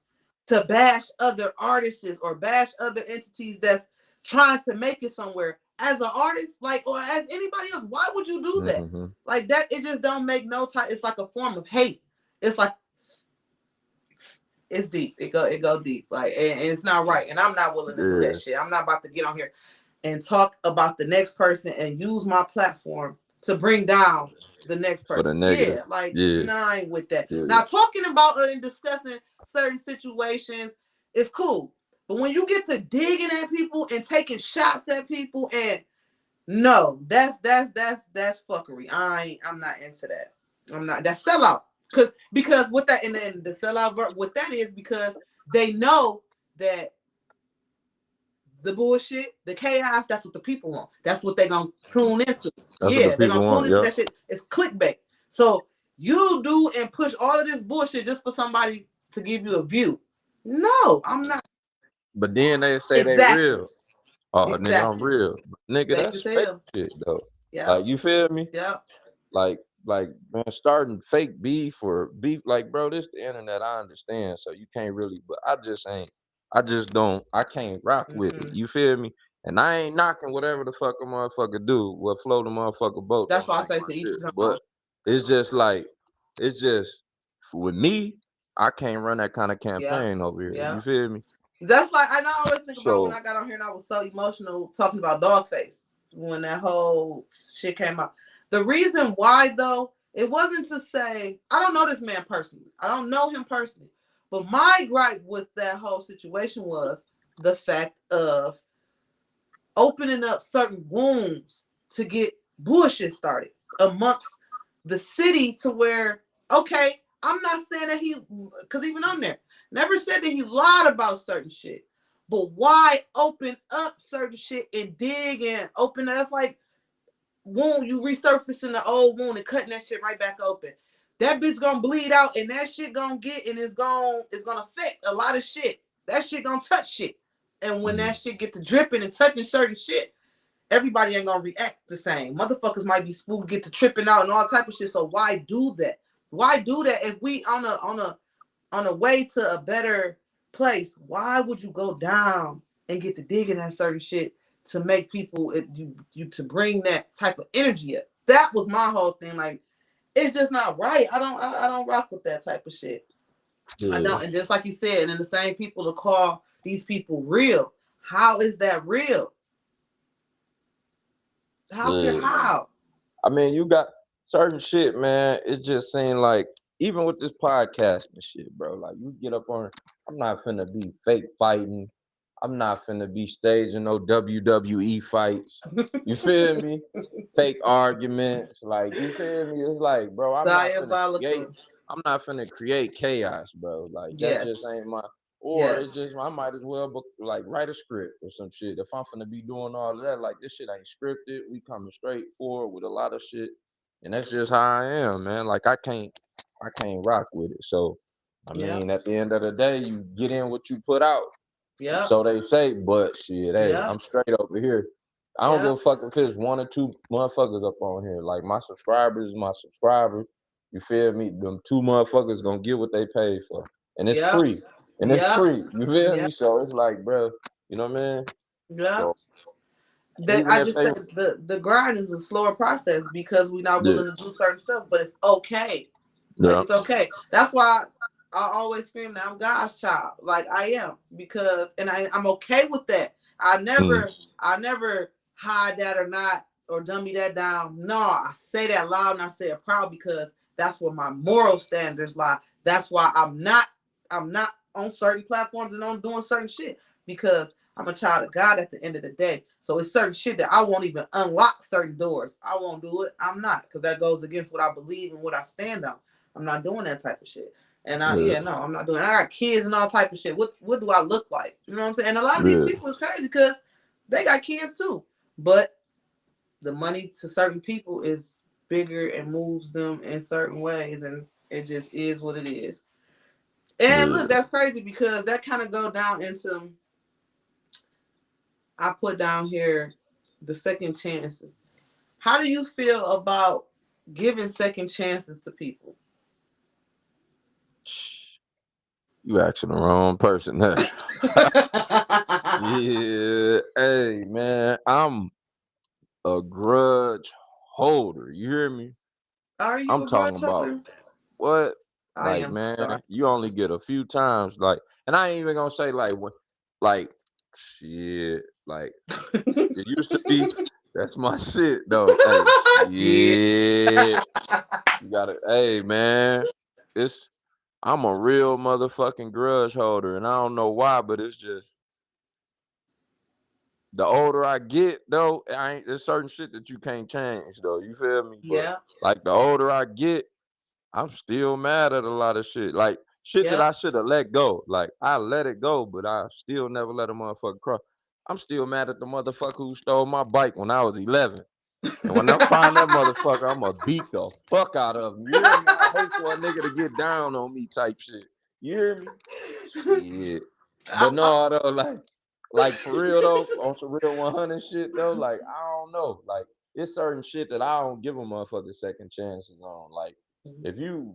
[SPEAKER 2] to bash other artists or bash other entities that's trying to make it somewhere? As an artist, like, or as anybody else, why would you do that?
[SPEAKER 1] Mm-hmm.
[SPEAKER 2] Like that, it just don't make no time. It's like a form of hate. It's like, it's deep. It go deep. Like, and it's not right. And I'm not willing to do that
[SPEAKER 1] Yeah.
[SPEAKER 2] shit. I'm not about to get on here and talk about the next person and use my platform to bring down the next
[SPEAKER 1] For
[SPEAKER 2] person.
[SPEAKER 1] the negative.
[SPEAKER 2] Yeah, like,
[SPEAKER 1] Yeah.
[SPEAKER 2] nah, I ain't with that.
[SPEAKER 1] Yeah.
[SPEAKER 2] Now, talking about and discussing certain situations is cool, but when you get to digging at people and taking shots at people, and no, that's fuckery. I'm not into that. I'm not. That's sellout. Because what that, and then the sellout, what that is, because they know that the bullshit, the chaos, that's what the people want. That's what they gonna tune into.
[SPEAKER 1] That's what the
[SPEAKER 2] Yeah, they
[SPEAKER 1] people
[SPEAKER 2] gonna tune
[SPEAKER 1] want.
[SPEAKER 2] into
[SPEAKER 1] Yep.
[SPEAKER 2] that shit. It's clickbait. So you do and push all of this bullshit just for somebody to give you a view. No, I'm not.
[SPEAKER 1] But then they say they
[SPEAKER 2] Exactly.
[SPEAKER 1] real. Oh, nigga, I'm
[SPEAKER 2] Exactly.
[SPEAKER 1] real. Nigga,
[SPEAKER 2] Fake
[SPEAKER 1] that's
[SPEAKER 2] as
[SPEAKER 1] fake
[SPEAKER 2] hell.
[SPEAKER 1] shit though.
[SPEAKER 2] Yep.
[SPEAKER 1] Like, you feel me?
[SPEAKER 2] Yep.
[SPEAKER 1] Like man, starting fake beef or beef, like, bro, this the internet. I understand, so you can't really. But I just ain't. I just don't. I can't rock with it.
[SPEAKER 2] Mm-hmm.
[SPEAKER 1] You feel me? And I ain't knocking whatever the fuck a motherfucker do. What float the motherfucker boat
[SPEAKER 2] That's
[SPEAKER 1] don't
[SPEAKER 2] why I
[SPEAKER 1] sink
[SPEAKER 2] say
[SPEAKER 1] my
[SPEAKER 2] to each
[SPEAKER 1] shit.
[SPEAKER 2] his own.
[SPEAKER 1] But it's just like, it's just with me. I can't run that kind of
[SPEAKER 2] Yep.
[SPEAKER 1] campaign over here. You
[SPEAKER 2] Yep.
[SPEAKER 1] feel me?
[SPEAKER 2] That's like, I always think about when
[SPEAKER 1] So
[SPEAKER 2] I got on here and I was so emotional talking about Dogface when that whole shit came out. The reason why, though, it wasn't to say, I don't know this man personally. I don't know him personally. But my gripe with that whole situation was the fact of opening up certain wounds to get bullshit started amongst the city, to where, okay, I'm not saying that he, because even on there, Never said that he lied about certain shit. But why open up certain shit and dig and open? That's like wound, you resurfacing the old wound and cutting that shit right back open. That bitch gonna bleed out and that shit gonna get and it's gonna affect a lot of shit. That shit gonna touch shit. And when that shit get to dripping and touching certain shit, everybody ain't gonna react the same. Motherfuckers might be spooked, get to tripping out and all type of shit. So why do that? Why do that if we on a way to a better place? Why would you go down and get to digging at certain shit to make people you to bring that type of energy up? That was my whole thing. Like, it's just not right. I don't rock with that type of shit. I
[SPEAKER 1] Yeah,
[SPEAKER 2] don't. And just like you said, and then the same people to call these people real. How is that real?
[SPEAKER 1] yeah.
[SPEAKER 2] How?
[SPEAKER 1] I mean, you got certain shit, man. It just seemed like even with this podcast and shit, bro. Like you get up on, I'm not finna be fake fighting. I'm not finna be staging no WWE fights. You feel me? Fake arguments. Like you feel me? It's like, bro, I'm not finna create.
[SPEAKER 2] Diabolical.
[SPEAKER 1] I'm not finna create chaos, bro. Like that just
[SPEAKER 2] Yes.
[SPEAKER 1] ain't my. Or
[SPEAKER 2] Yes.
[SPEAKER 1] it's just I might as well like write a script or some shit. If I'm finna be doing all of that, like this shit ain't scripted. We coming straight forward with a lot of shit, and that's just how I am, man. Like I can't rock with it. So I
[SPEAKER 2] Yep.
[SPEAKER 1] mean, at the end of the day, you get in what you put out.
[SPEAKER 2] Yep.
[SPEAKER 1] So they say, but shit, hey,
[SPEAKER 2] Yep.
[SPEAKER 1] I'm straight over here. I don't give
[SPEAKER 2] Yep.
[SPEAKER 1] a fuck if it's one or two motherfuckers up on here. Like my subscribers, my subscribers. You feel me? Them two motherfuckers gonna get what they paid for, and it's
[SPEAKER 2] Yep.
[SPEAKER 1] free, and it's
[SPEAKER 2] Yep.
[SPEAKER 1] free. You feel
[SPEAKER 2] Yep.
[SPEAKER 1] me? So it's like, bro, you know what I mean?
[SPEAKER 2] Yep.
[SPEAKER 1] So
[SPEAKER 2] That
[SPEAKER 1] even
[SPEAKER 2] I
[SPEAKER 1] if
[SPEAKER 2] just
[SPEAKER 1] they,
[SPEAKER 2] said the grind is a slower process because we're not
[SPEAKER 1] yeah,
[SPEAKER 2] willing to do certain stuff, but it's okay. Like
[SPEAKER 1] yeah,
[SPEAKER 2] it's okay. That's why I always scream that I'm God's child. Like I am because and I'm okay with that. I
[SPEAKER 1] mm,
[SPEAKER 2] never I never hide that or not or dummy that down. No, I say that loud and I say it proud because that's where my moral standards lie. That's why I'm not on certain platforms and on doing certain shit because I'm a child of God at the end of the day. So it's certain shit that I won't even unlock certain doors. I won't do it. I'm not because that goes against what I believe and what I stand on. I'm not doing that type of shit. And
[SPEAKER 1] yeah,
[SPEAKER 2] yeah, no, I'm not doing it. I got kids and all type of shit. What do I look like? You know what I'm saying? And a lot of these
[SPEAKER 1] yeah,
[SPEAKER 2] people is crazy because they got kids too. But the money to certain people is bigger and moves them in certain ways and it just is what it is. And look,
[SPEAKER 1] yeah.
[SPEAKER 2] that's crazy because that kind of go down into I put down here the second chances. How do you feel about giving second chances to people?
[SPEAKER 1] You asking the wrong person. Yeah, hey man, I'm a grudge holder. You hear me?
[SPEAKER 2] Are you
[SPEAKER 1] I'm
[SPEAKER 2] a
[SPEAKER 1] talking
[SPEAKER 2] grudge
[SPEAKER 1] about
[SPEAKER 2] holder?
[SPEAKER 1] what?
[SPEAKER 2] I
[SPEAKER 1] Like,
[SPEAKER 2] am sorry.
[SPEAKER 1] man, you only get a few times. Like, and I ain't even gonna say like when, like, shit. Like, it used to be. That's my shit though. Hey,
[SPEAKER 2] Shit.
[SPEAKER 1] shit. You gotta. Hey, man. It's. I'm a real motherfucking grudge holder, and I don't know why, but it's just the older I get, though, I ain't there's certain shit that you can't change, though. You feel me? But
[SPEAKER 2] Yeah.
[SPEAKER 1] like the older I get, I'm still mad at a lot of shit. Like shit that
[SPEAKER 2] Yep.
[SPEAKER 1] I should have let go. Like I let it go, but I still never let a motherfucker cross. I'm still mad at the motherfucker who stole my bike when I was 11. And when I find that motherfucker, I'm gonna beat the fuck out of him. You hear me? I hate for a nigga to get down on me type shit. You hear me? Shit. But no, though, like for real though, on some real 100 shit though, like I don't know. Like it's certain shit that I don't give a motherfucker second chances on. Like if you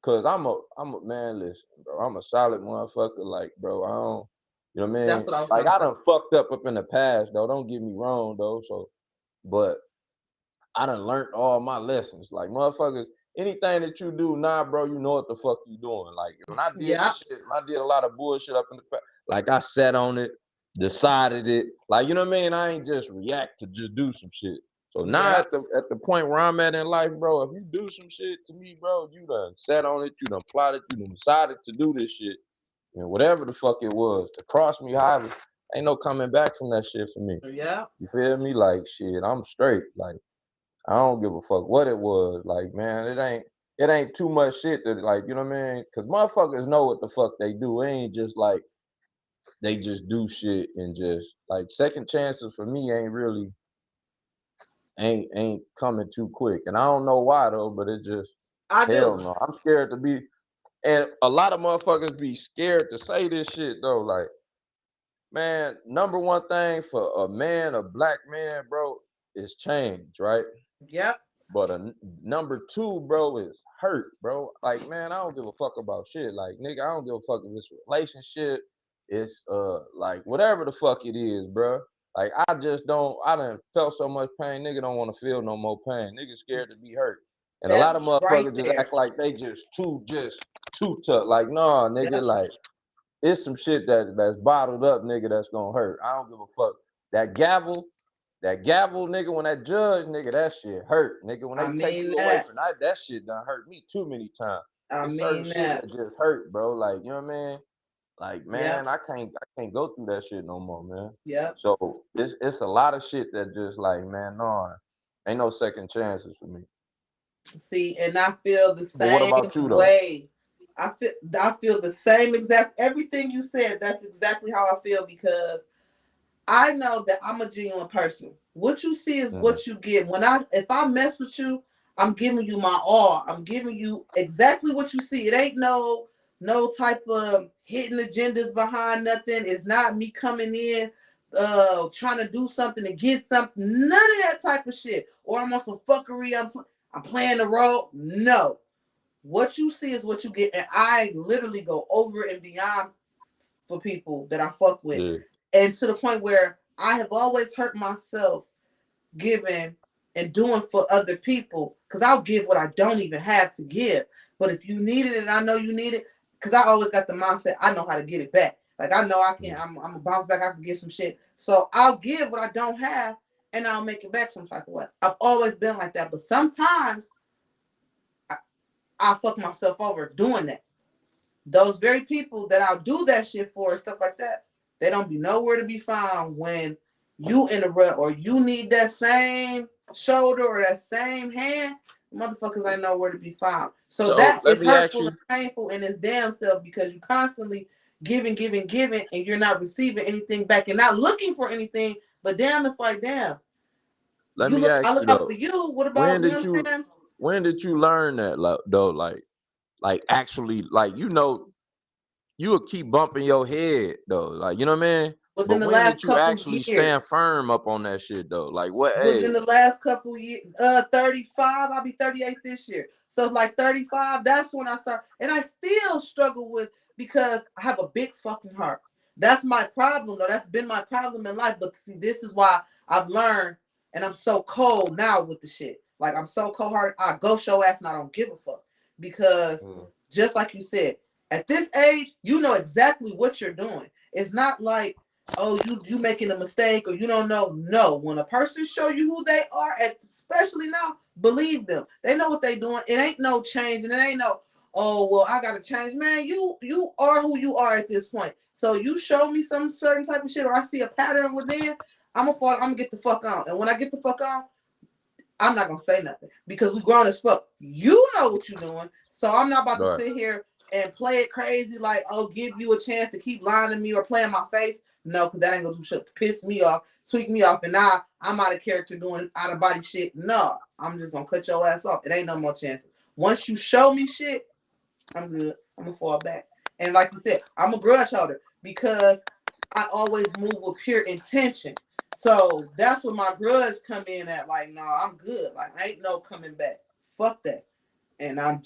[SPEAKER 1] cause I'm a man, listen, bro. I'm a solid motherfucker. Like, bro, I don't you know what I
[SPEAKER 2] That's
[SPEAKER 1] mean?
[SPEAKER 2] what I was
[SPEAKER 1] Like
[SPEAKER 2] gonna
[SPEAKER 1] I
[SPEAKER 2] say.
[SPEAKER 1] done fucked up in the past though. Don't get me wrong though. So but I done learned all my lessons. Like motherfuckers, anything that you do now, bro, you know what the fuck you doing. Like when I did
[SPEAKER 2] Yep.
[SPEAKER 1] this shit, when I did a lot of bullshit up in the past, like I sat on it, decided it. Like you know what I mean? I ain't just react to just do some shit. So now
[SPEAKER 2] Yep.
[SPEAKER 1] at the point where I'm at in life, bro, if you do some shit to me, bro, you done sat on it, you done plotted, you done decided to do this shit. And whatever the fuck it was, to cross me however, ain't no coming back from that shit for me.
[SPEAKER 2] Yep.
[SPEAKER 1] You feel me? Like shit, I'm straight. Like I don't give a fuck what it was. Like, man, it ain't. it ain't too much shit that like, you know what I mean? Cause motherfuckers know what the fuck they do. It ain't just like they just do shit and just like second chances for me ain't really ain't coming too quick. And I don't know why though, but it just
[SPEAKER 2] I
[SPEAKER 1] hell
[SPEAKER 2] do.
[SPEAKER 1] no. I'm scared to be and a lot of motherfuckers be scared to say this shit though. Like, man, number one thing for a man, a black man, bro, is change, right?
[SPEAKER 2] Yep.
[SPEAKER 1] But number two, bro, is hurt, bro. Like, man, I don't give a fuck about shit. Like, nigga, I don't give a fuck if it's relationship, it's like whatever the fuck it is, bro. Like, I just don't. I done felt so much pain. Nigga don't want to feel no more pain. Nigga scared to be hurt. And a
[SPEAKER 2] That
[SPEAKER 1] lot of
[SPEAKER 2] right
[SPEAKER 1] motherfuckers just
[SPEAKER 2] there.
[SPEAKER 1] act like they just too tough. Like, nah, nigga,
[SPEAKER 2] Yep.
[SPEAKER 1] like it's some shit that's bottled up, nigga, that's gonna hurt. I don't give a fuck. That gavel, that gavel, nigga, when that judge, nigga, that shit hurt. Nigga, when
[SPEAKER 2] I
[SPEAKER 1] they take
[SPEAKER 2] mean
[SPEAKER 1] you away
[SPEAKER 2] that.
[SPEAKER 1] from that shit done hurt me too many times.
[SPEAKER 2] I
[SPEAKER 1] It's certain
[SPEAKER 2] mean
[SPEAKER 1] shit
[SPEAKER 2] that.
[SPEAKER 1] that just hurt, bro. Like, you know what I mean? Like,
[SPEAKER 2] Yep.
[SPEAKER 1] man, I can't go through that shit no more, man.
[SPEAKER 2] Yep.
[SPEAKER 1] So it's a lot of shit that just like, man, no, ain't no second chances for me.
[SPEAKER 2] See, and I feel the
[SPEAKER 1] But what
[SPEAKER 2] same
[SPEAKER 1] about you though?
[SPEAKER 2] way. I feel the same exact everything you said. That's exactly how I feel because I know that I'm a genuine person. What you see is
[SPEAKER 1] Mm,
[SPEAKER 2] what you get. If I mess with you, I'm giving you my all. I'm giving you exactly what you see. It ain't no type of hidden agendas behind nothing. It's not me coming in trying to do something to get something. None of that type of shit. Or I'm on some fuckery. I'm playing the role. No. What you see is what you get. And I literally go over and beyond for people that I fuck with.
[SPEAKER 1] yeah.
[SPEAKER 2] And to the point where I have always hurt myself giving and doing for other people because I'll give what I don't even have to give. But if you need it and I know you need it, because I always got the mindset I know how to get it back. Like I know I can,
[SPEAKER 1] Mm,
[SPEAKER 2] I'm a bounce back. I can get some shit. So I'll give what I don't have and I'll make it back some type of way. I've always been like that. But sometimes I fuck myself over doing that. Those very people that I'll do that shit for and stuff like that, they don't be nowhere to be found when you in a rut or you need that same shoulder or that same hand. Motherfuckers ain't nowhere to be found. So
[SPEAKER 1] So
[SPEAKER 2] that
[SPEAKER 1] let
[SPEAKER 2] is
[SPEAKER 1] me ask
[SPEAKER 2] hurtful
[SPEAKER 1] you,
[SPEAKER 2] and painful in its damn self because you constantly giving, and you're not receiving anything back and not looking for anything. But damn, it's like damn.
[SPEAKER 1] let me
[SPEAKER 2] I
[SPEAKER 1] ask you
[SPEAKER 2] look out
[SPEAKER 1] though.
[SPEAKER 2] for you. What
[SPEAKER 1] When
[SPEAKER 2] about you know
[SPEAKER 1] did
[SPEAKER 2] what I'm
[SPEAKER 1] you
[SPEAKER 2] saying?
[SPEAKER 1] when did you learn that though? Like actually, like you will keep bumping your head though. Like, you know what I mean?
[SPEAKER 2] Within
[SPEAKER 1] But
[SPEAKER 2] the
[SPEAKER 1] when
[SPEAKER 2] last
[SPEAKER 1] did you
[SPEAKER 2] couple
[SPEAKER 1] actually stand
[SPEAKER 2] years.
[SPEAKER 1] firm up on that shit though? Like what
[SPEAKER 2] Within
[SPEAKER 1] age?
[SPEAKER 2] the last couple years, 35, I'll be 38 this year. So like 35, that's when I start. And I still struggle with because I have a big fucking heart. That's my problem, though. That's been my problem in life. But see, this is why I've learned, and I'm so cold now with the shit. Like I'm so cold hearted. I go show ass and I don't give a fuck. Because
[SPEAKER 1] Mm,
[SPEAKER 2] just like you said, at this age, you know exactly what you're doing. It's not like oh you making a mistake or you don't know. No, when a person show you who they are, especially now, believe them. They know what they doing. It ain't no change, and it ain't no oh well I gotta change. Man, you are who you are at this point. So you show me some certain type of shit, or I see a pattern within. I'm gonna get the fuck on, and when I get the fuck on, I'm not gonna say nothing because we grown as fuck. You know what you're doing, so I'm not about to
[SPEAKER 1] right.
[SPEAKER 2] sit here and play it crazy like, oh, give you a chance to keep lying to me or playing my face. No, because that ain't gonna do shit to piss me off, tweak me off, and now I'm out of character doing out of body shit. No, I'm just gonna cut your ass off. It ain't no more chances. Once you show me shit, I'm good. I'm gonna fall back. And like you said, I'm a grudge holder because I always move with pure intention. So that's where my grudge come in at. Like, no, I'm good. Like, I ain't no coming back. Fuck that. And I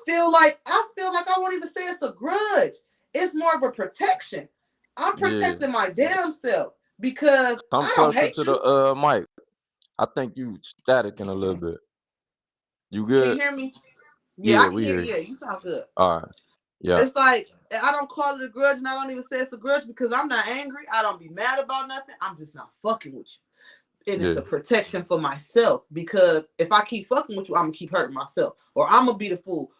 [SPEAKER 2] feel like I won't even say it's a grudge. It's more of a protection. I'm
[SPEAKER 1] Yeah.
[SPEAKER 2] protecting my damn self because
[SPEAKER 1] Come
[SPEAKER 2] I don't
[SPEAKER 1] closer
[SPEAKER 2] hate
[SPEAKER 1] to the
[SPEAKER 2] you.
[SPEAKER 1] mic. I think you static in a little bit. You
[SPEAKER 2] Can you
[SPEAKER 1] good?
[SPEAKER 2] hear me? Yeah, I
[SPEAKER 1] Yeah,
[SPEAKER 2] can
[SPEAKER 1] we
[SPEAKER 2] hear
[SPEAKER 1] hear
[SPEAKER 2] you.
[SPEAKER 1] you.
[SPEAKER 2] Yeah, you sound good.
[SPEAKER 1] All right. Yeah.
[SPEAKER 2] It's like I don't call it a grudge, and I don't even say it's a grudge because I'm not angry. I don't be mad about nothing. I'm just not fucking with you, and it's
[SPEAKER 1] Yeah.
[SPEAKER 2] a protection for myself because if I keep fucking with you, I'm gonna keep hurting myself, or I'm gonna be the fool.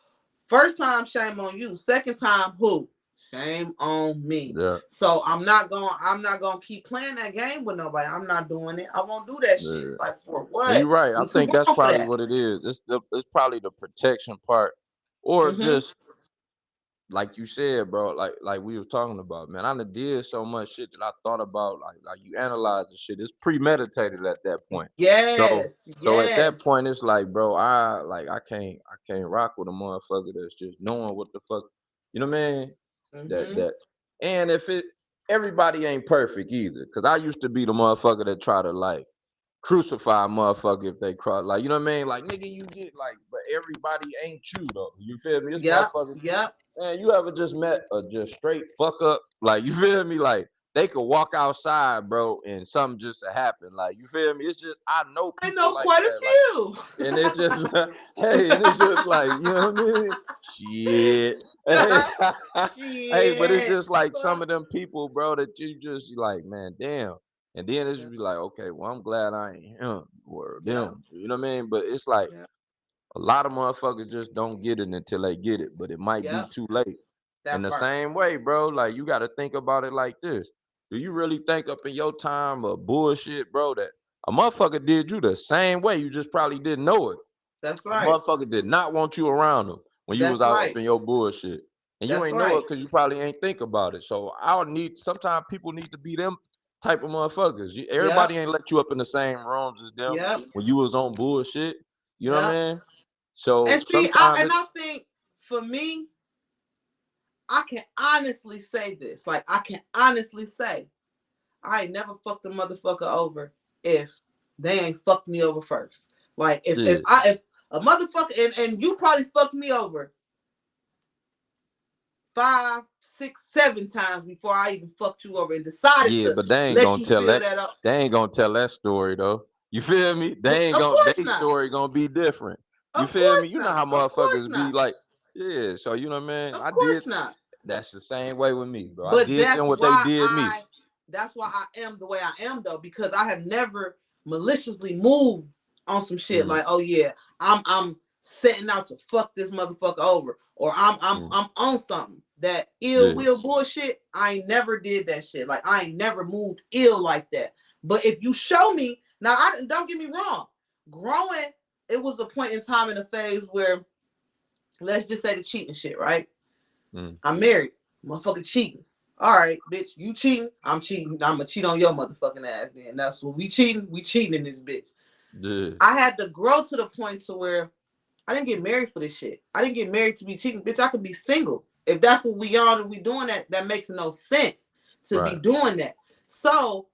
[SPEAKER 2] First time, shame on you. Second time, who? Shame on me.
[SPEAKER 1] Yeah,
[SPEAKER 2] So I'm not gonna keep playing that game with nobody. I'm not doing it. I won't do that shit.
[SPEAKER 1] yeah.
[SPEAKER 2] Like for
[SPEAKER 1] And
[SPEAKER 2] what?
[SPEAKER 1] you're right. I
[SPEAKER 2] We too
[SPEAKER 1] think that's
[SPEAKER 2] grown for
[SPEAKER 1] probably
[SPEAKER 2] that.
[SPEAKER 1] what it is. It's probably the protection part, or
[SPEAKER 2] Mm-hmm.
[SPEAKER 1] just like you said, bro, like we were talking about, man. I done did so much shit that I thought about, like you analyze the shit. It's premeditated at that point. So
[SPEAKER 2] Yes,
[SPEAKER 1] so at
[SPEAKER 2] yes.
[SPEAKER 1] that point, it's like, bro, I can't rock with a motherfucker that's just knowing what the fuck, you know what I mean? That
[SPEAKER 2] Mm-hmm.
[SPEAKER 1] that and if it everybody ain't perfect either, cause I used to be the motherfucker that try to like crucify a motherfucker if they cross, like you know what I mean? Like nigga, you get like, but everybody ain't you though. You feel me? This
[SPEAKER 2] Yep,
[SPEAKER 1] motherfucker.
[SPEAKER 2] yep.
[SPEAKER 1] Man, you ever just met a just straight fuck up? Like, you feel me? Like, they could walk outside, bro, and something just happen. Like, you feel me? It's just, I know
[SPEAKER 2] I
[SPEAKER 1] people
[SPEAKER 2] know
[SPEAKER 1] like
[SPEAKER 2] quite a
[SPEAKER 1] that. Like, and it's
[SPEAKER 2] few.
[SPEAKER 1] just, hey, and it's just like, you know what I mean? Shit. Hey, hey, but it's
[SPEAKER 2] Shit.
[SPEAKER 1] just like some of them people, bro, that you just like, man, damn. And then it's
[SPEAKER 2] Yeah,
[SPEAKER 1] just be like, okay, well, I'm glad I ain't him or
[SPEAKER 2] yeah,
[SPEAKER 1] them. You know what I mean? But it's like,
[SPEAKER 2] yeah,
[SPEAKER 1] a lot of motherfuckers just don't get it until they get it, but it might be
[SPEAKER 2] yeah.
[SPEAKER 1] too late. In
[SPEAKER 2] That
[SPEAKER 1] the
[SPEAKER 2] part.
[SPEAKER 1] same way, bro, like you got to think about it like this. Do you really think up in your time of bullshit, bro, that a motherfucker did you the same way? You just probably didn't know it.
[SPEAKER 2] That's
[SPEAKER 1] A
[SPEAKER 2] right.
[SPEAKER 1] motherfucker did not want you around them when you was
[SPEAKER 2] That's
[SPEAKER 1] out up
[SPEAKER 2] right.
[SPEAKER 1] in your bullshit. And you
[SPEAKER 2] That's
[SPEAKER 1] ain't know it
[SPEAKER 2] right.
[SPEAKER 1] because you probably ain't think about it. So I'll need sometimes people need to be them type of motherfuckers.
[SPEAKER 2] Yep.
[SPEAKER 1] Everybody ain't let you up in the same rooms as them
[SPEAKER 2] Yep.
[SPEAKER 1] when you was on bullshit. You know what
[SPEAKER 2] Yep.
[SPEAKER 1] I mean? So
[SPEAKER 2] And see,
[SPEAKER 1] sometimes it
[SPEAKER 2] I think for me, I can honestly say this. Like I can honestly say, I ain't never fucked a motherfucker over if they ain't fucked me over first. Like
[SPEAKER 1] yeah,
[SPEAKER 2] if a motherfucker and you probably fucked me over 5, 6, 7 times before I even fucked you over and decided
[SPEAKER 1] yeah,
[SPEAKER 2] to
[SPEAKER 1] but they ain't
[SPEAKER 2] let
[SPEAKER 1] gonna
[SPEAKER 2] you
[SPEAKER 1] tell
[SPEAKER 2] feel
[SPEAKER 1] that.
[SPEAKER 2] that up.
[SPEAKER 1] They ain't gonna tell that story though. You feel me? They ain't
[SPEAKER 2] Of
[SPEAKER 1] gonna.
[SPEAKER 2] course
[SPEAKER 1] Their
[SPEAKER 2] not.
[SPEAKER 1] story gonna be different. You
[SPEAKER 2] Of
[SPEAKER 1] feel me?
[SPEAKER 2] course
[SPEAKER 1] You know
[SPEAKER 2] not.
[SPEAKER 1] how
[SPEAKER 2] Of course
[SPEAKER 1] motherfuckers be
[SPEAKER 2] not.
[SPEAKER 1] like, yeah. So you know what I mean?
[SPEAKER 2] Of
[SPEAKER 1] I did.
[SPEAKER 2] course not.
[SPEAKER 1] That's the same way with me, bro. I
[SPEAKER 2] But
[SPEAKER 1] did them what they did me.
[SPEAKER 2] that's why I am the way I am though, because I have never maliciously moved on some shit
[SPEAKER 1] Mm,
[SPEAKER 2] like, oh yeah, I'm setting out to fuck this motherfucker over, or
[SPEAKER 1] mm,
[SPEAKER 2] I'm on something. That ill
[SPEAKER 1] yeah,
[SPEAKER 2] will bullshit, I ain't never did that shit. Like I ain't never moved ill like that. But if you show me, now I don't get me wrong, growing, it was a point in time in a phase where, let's just say the cheating shit, right?
[SPEAKER 1] mm,
[SPEAKER 2] I'm married. Motherfucker cheating. All right, bitch, you cheating. I'm cheating. I'm gonna cheat on your motherfucking ass. Then that's what we cheating. We cheating in this bitch.
[SPEAKER 1] yeah,
[SPEAKER 2] I had to grow to the point to where I didn't get married for this shit. I didn't get married to be cheating, bitch. I could be single. If that's what we on and we doing that, that makes no sense to be
[SPEAKER 1] right,
[SPEAKER 2] doing that. So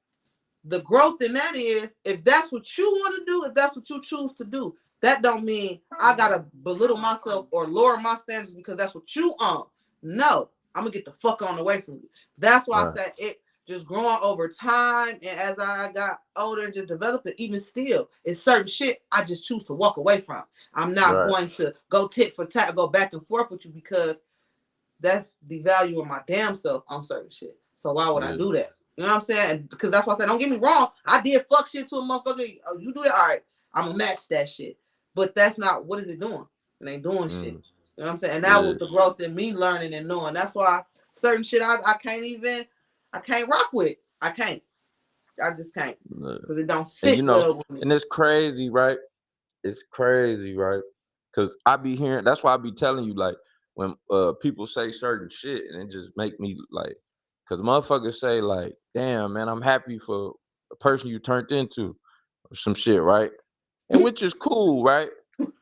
[SPEAKER 2] the growth in that is, if that's what you want to do, if that's what you choose to do, that don't mean I gotta belittle myself or lower my standards because that's what you own. No, I'm gonna get the fuck on away from you. That's why I
[SPEAKER 1] right,
[SPEAKER 2] said it just growing over time, and as I got older and just developing, even still, it's certain shit I just choose to walk away from. I'm not
[SPEAKER 1] right,
[SPEAKER 2] going to go tit for tat, go back and forth with you because that's the value of my damn self on certain shit. So why would I
[SPEAKER 1] yeah,
[SPEAKER 2] do that? You know what I'm saying? Because that's why I said, don't get me wrong. I did fuck shit to a motherfucker. Oh, you do that? All right. I'm going to match that shit. But that's not, what is it doing? It ain't doing shit.
[SPEAKER 1] mm,
[SPEAKER 2] You know what I'm saying? And that was
[SPEAKER 1] yeah,
[SPEAKER 2] the growth in me learning and knowing. That's why certain shit I can't rock with. I can't. I just can't.
[SPEAKER 1] yeah.
[SPEAKER 2] Because it don't
[SPEAKER 1] And you
[SPEAKER 2] sit
[SPEAKER 1] know,
[SPEAKER 2] well with me.
[SPEAKER 1] and it's crazy, right? It's crazy, right? Cause I be hearing. That's why I be telling you, like, when people say certain shit, and it just make me like, cause motherfuckers say like, "Damn, man, I'm happy for the person you turned into," or some shit, right? And which is cool, right?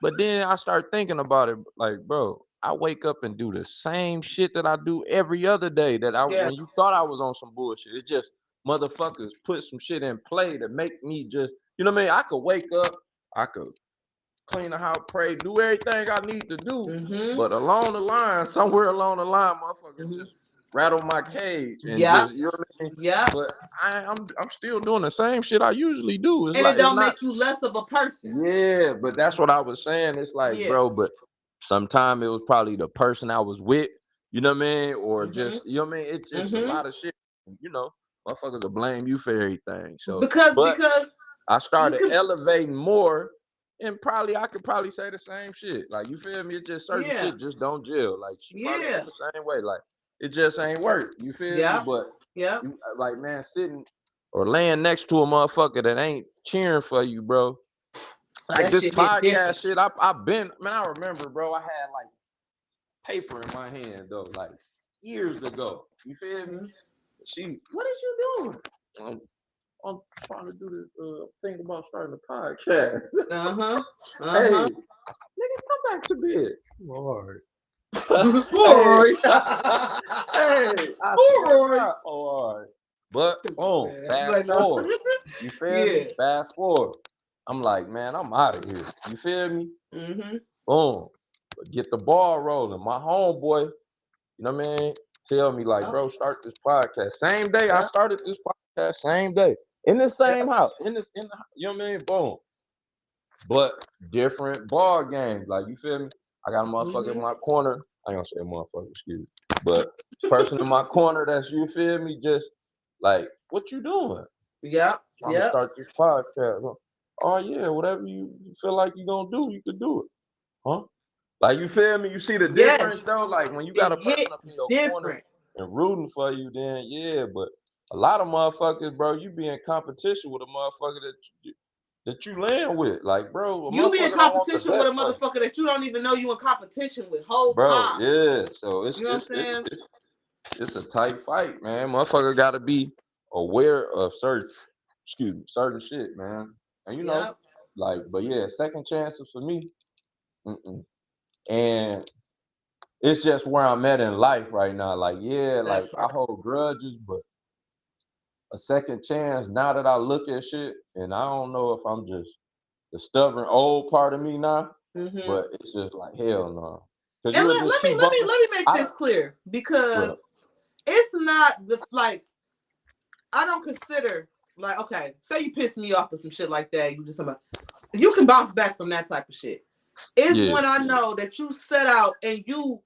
[SPEAKER 1] But then I start thinking about it, like, bro, I wake up and do the same shit that I do every other day. That I
[SPEAKER 2] Yeah.
[SPEAKER 1] when you thought I was on some bullshit, it's just motherfuckers put some shit in play to make me just, you know what I mean? I could wake up, I could clean the house, pray, do everything I need to do.
[SPEAKER 2] Mm-hmm.
[SPEAKER 1] But along the line, somewhere along the line, motherfuckers
[SPEAKER 2] Mm-hmm.
[SPEAKER 1] just rattle my cage and
[SPEAKER 2] Yep.
[SPEAKER 1] just, you know what I mean?
[SPEAKER 2] Yep.
[SPEAKER 1] But I'm still doing the same shit I usually do. It's
[SPEAKER 2] And it
[SPEAKER 1] like it's
[SPEAKER 2] don't
[SPEAKER 1] not,
[SPEAKER 2] make you less of a person.
[SPEAKER 1] yeah, but that's what I was saying. It's like,
[SPEAKER 2] Yeah.
[SPEAKER 1] bro, but sometime it was probably the person I was with, you know what I mean? Or
[SPEAKER 2] Mm-hmm.
[SPEAKER 1] just, you know what I mean? It's just a
[SPEAKER 2] Mm-hmm.
[SPEAKER 1] lot of shit, you know, motherfuckers will blame you for everything. So, but
[SPEAKER 2] Because
[SPEAKER 1] I
[SPEAKER 2] you
[SPEAKER 1] started
[SPEAKER 2] can,
[SPEAKER 1] elevating more, and probably I could probably say the same shit. Like, you feel me? It's just certain
[SPEAKER 2] yeah,
[SPEAKER 1] shit just don't gel. Like she probably
[SPEAKER 2] yeah,
[SPEAKER 1] feel the same way. Like it just ain't work. You feel me?
[SPEAKER 2] Yep.
[SPEAKER 1] But
[SPEAKER 2] Yep.
[SPEAKER 1] you like, man, sitting or laying next to a motherfucker that ain't cheering for you, bro. Like
[SPEAKER 2] That
[SPEAKER 1] this
[SPEAKER 2] shit hit different.
[SPEAKER 1] podcast shit, I've been, man, I remember, bro, I had like paper in my hand though, like years ago. You feel me?
[SPEAKER 2] Mm-hmm.
[SPEAKER 1] What is you doing? I'm trying to do this thing about starting a podcast.
[SPEAKER 2] Uh-huh.
[SPEAKER 1] Hey,
[SPEAKER 2] Uh-huh.
[SPEAKER 1] nigga, come back to bed. All right.
[SPEAKER 2] All
[SPEAKER 1] Hey,
[SPEAKER 2] right.
[SPEAKER 1] hey, I
[SPEAKER 2] All
[SPEAKER 1] swear to
[SPEAKER 2] right.
[SPEAKER 1] God. Oh, all right. But boom,
[SPEAKER 2] Man,
[SPEAKER 1] fast
[SPEAKER 2] like, no.
[SPEAKER 1] forward. You feel
[SPEAKER 2] Yeah.
[SPEAKER 1] me? Fast forward. I'm like, man, I'm out of here. You feel me?
[SPEAKER 2] Mm-hmm.
[SPEAKER 1] Boom. Get the ball rolling. My homeboy, you know what I mean? Tell me, like,
[SPEAKER 2] Yep.
[SPEAKER 1] bro, start this podcast. Same day I
[SPEAKER 2] Yep.
[SPEAKER 1] started this podcast, same day. In the same
[SPEAKER 2] Yep.
[SPEAKER 1] house. You know what I mean? Boom. But different ball games. Like, you feel me? I got a motherfucker in
[SPEAKER 2] Mm-hmm.
[SPEAKER 1] my corner. I ain't gonna say motherfucker, excuse me. But person in my corner that's, you feel me, just like, what you doing?
[SPEAKER 2] Yep.
[SPEAKER 1] Trying to
[SPEAKER 2] Yep.
[SPEAKER 1] start this podcast. Oh yeah, whatever you feel like you gonna do, you can do it. Huh? Like, you feel me? You see the
[SPEAKER 2] Yes.
[SPEAKER 1] difference though? Like when you got
[SPEAKER 2] It
[SPEAKER 1] a person
[SPEAKER 2] hit
[SPEAKER 1] up in your corner
[SPEAKER 2] different.
[SPEAKER 1] and rooting for you, then yeah, but a lot of motherfuckers, bro, you be in competition with a motherfucker that you land with. Like, bro, a
[SPEAKER 2] You be in
[SPEAKER 1] motherfucker don't want the
[SPEAKER 2] competition with a
[SPEAKER 1] best for you.
[SPEAKER 2] motherfucker that you don't even know you in competition with whole
[SPEAKER 1] Bro,
[SPEAKER 2] time.
[SPEAKER 1] yeah. So
[SPEAKER 2] You know what I'm saying?
[SPEAKER 1] it's a tight fight, man. Motherfucker gotta be aware of certain shit, man. And you know,
[SPEAKER 2] Yep.
[SPEAKER 1] like, but yeah, second chances for me. Mm-mm. And it's just where I'm at in life right now. Like, yeah, like
[SPEAKER 2] That
[SPEAKER 1] I
[SPEAKER 2] part.
[SPEAKER 1] hold grudges, but a second chance now that I look at shit, and I don't know if I'm just the stubborn old part of me now,
[SPEAKER 2] Mm-hmm.
[SPEAKER 1] but it's just like hell no. Cause
[SPEAKER 2] And
[SPEAKER 1] you'll
[SPEAKER 2] let
[SPEAKER 1] just
[SPEAKER 2] me
[SPEAKER 1] keep
[SPEAKER 2] let me
[SPEAKER 1] bumping.
[SPEAKER 2] let me make
[SPEAKER 1] I
[SPEAKER 2] this
[SPEAKER 1] don't
[SPEAKER 2] clear
[SPEAKER 1] well,
[SPEAKER 2] because it's not the like I don't consider like okay, say you piss me off or some shit like that. You just somebody you can bounce back from that type of shit. It's
[SPEAKER 1] yeah,
[SPEAKER 2] when I know that you set out and you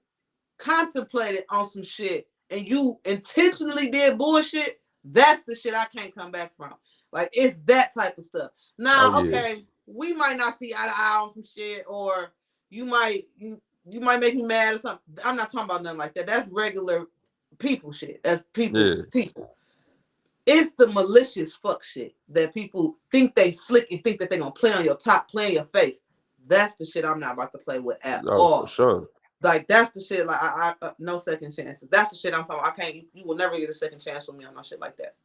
[SPEAKER 2] contemplated on some shit and you intentionally did bullshit. That's the shit I can't come back from. Like it's that type of stuff.
[SPEAKER 1] oh
[SPEAKER 2] Now,
[SPEAKER 1] yeah,
[SPEAKER 2] okay, we might not see eye to eye on some shit, or you might you might make me mad or something. I'm not talking about nothing like that. That's regular people shit. That's people
[SPEAKER 1] yeah,
[SPEAKER 2] people. It's the malicious fuck shit that people think they slick and think that they're gonna play on your top, play in your face. That's the shit I'm not about to play with at
[SPEAKER 1] oh for
[SPEAKER 2] all.
[SPEAKER 1] sure,
[SPEAKER 2] Like that's the shit. Like I no second chances. That's the shit I'm talking about. I can't. You will never get a second chance with me on no shit like that.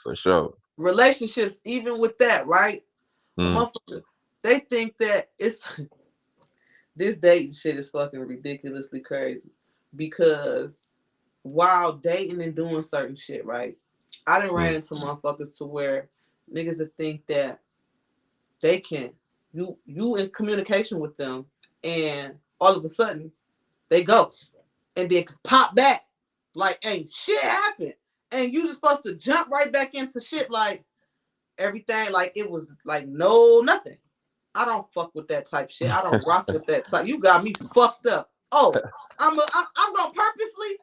[SPEAKER 1] for sure.
[SPEAKER 2] Relationships, even with that, right? A
[SPEAKER 1] Mm,
[SPEAKER 2] motherfucker, they think that it's this dating shit is fucking ridiculously crazy because while dating and doing certain shit, right? I done ran
[SPEAKER 1] mm.
[SPEAKER 2] into motherfuckers to where niggas that think that they can you in communication with them and all of a sudden they ghost and then pop back like ain't shit happened and you just supposed to jump right back into shit like everything like it was like no nothing. I don't fuck with that type shit. I don't rock with that type. You got me fucked up. Oh, I'm gonna purposely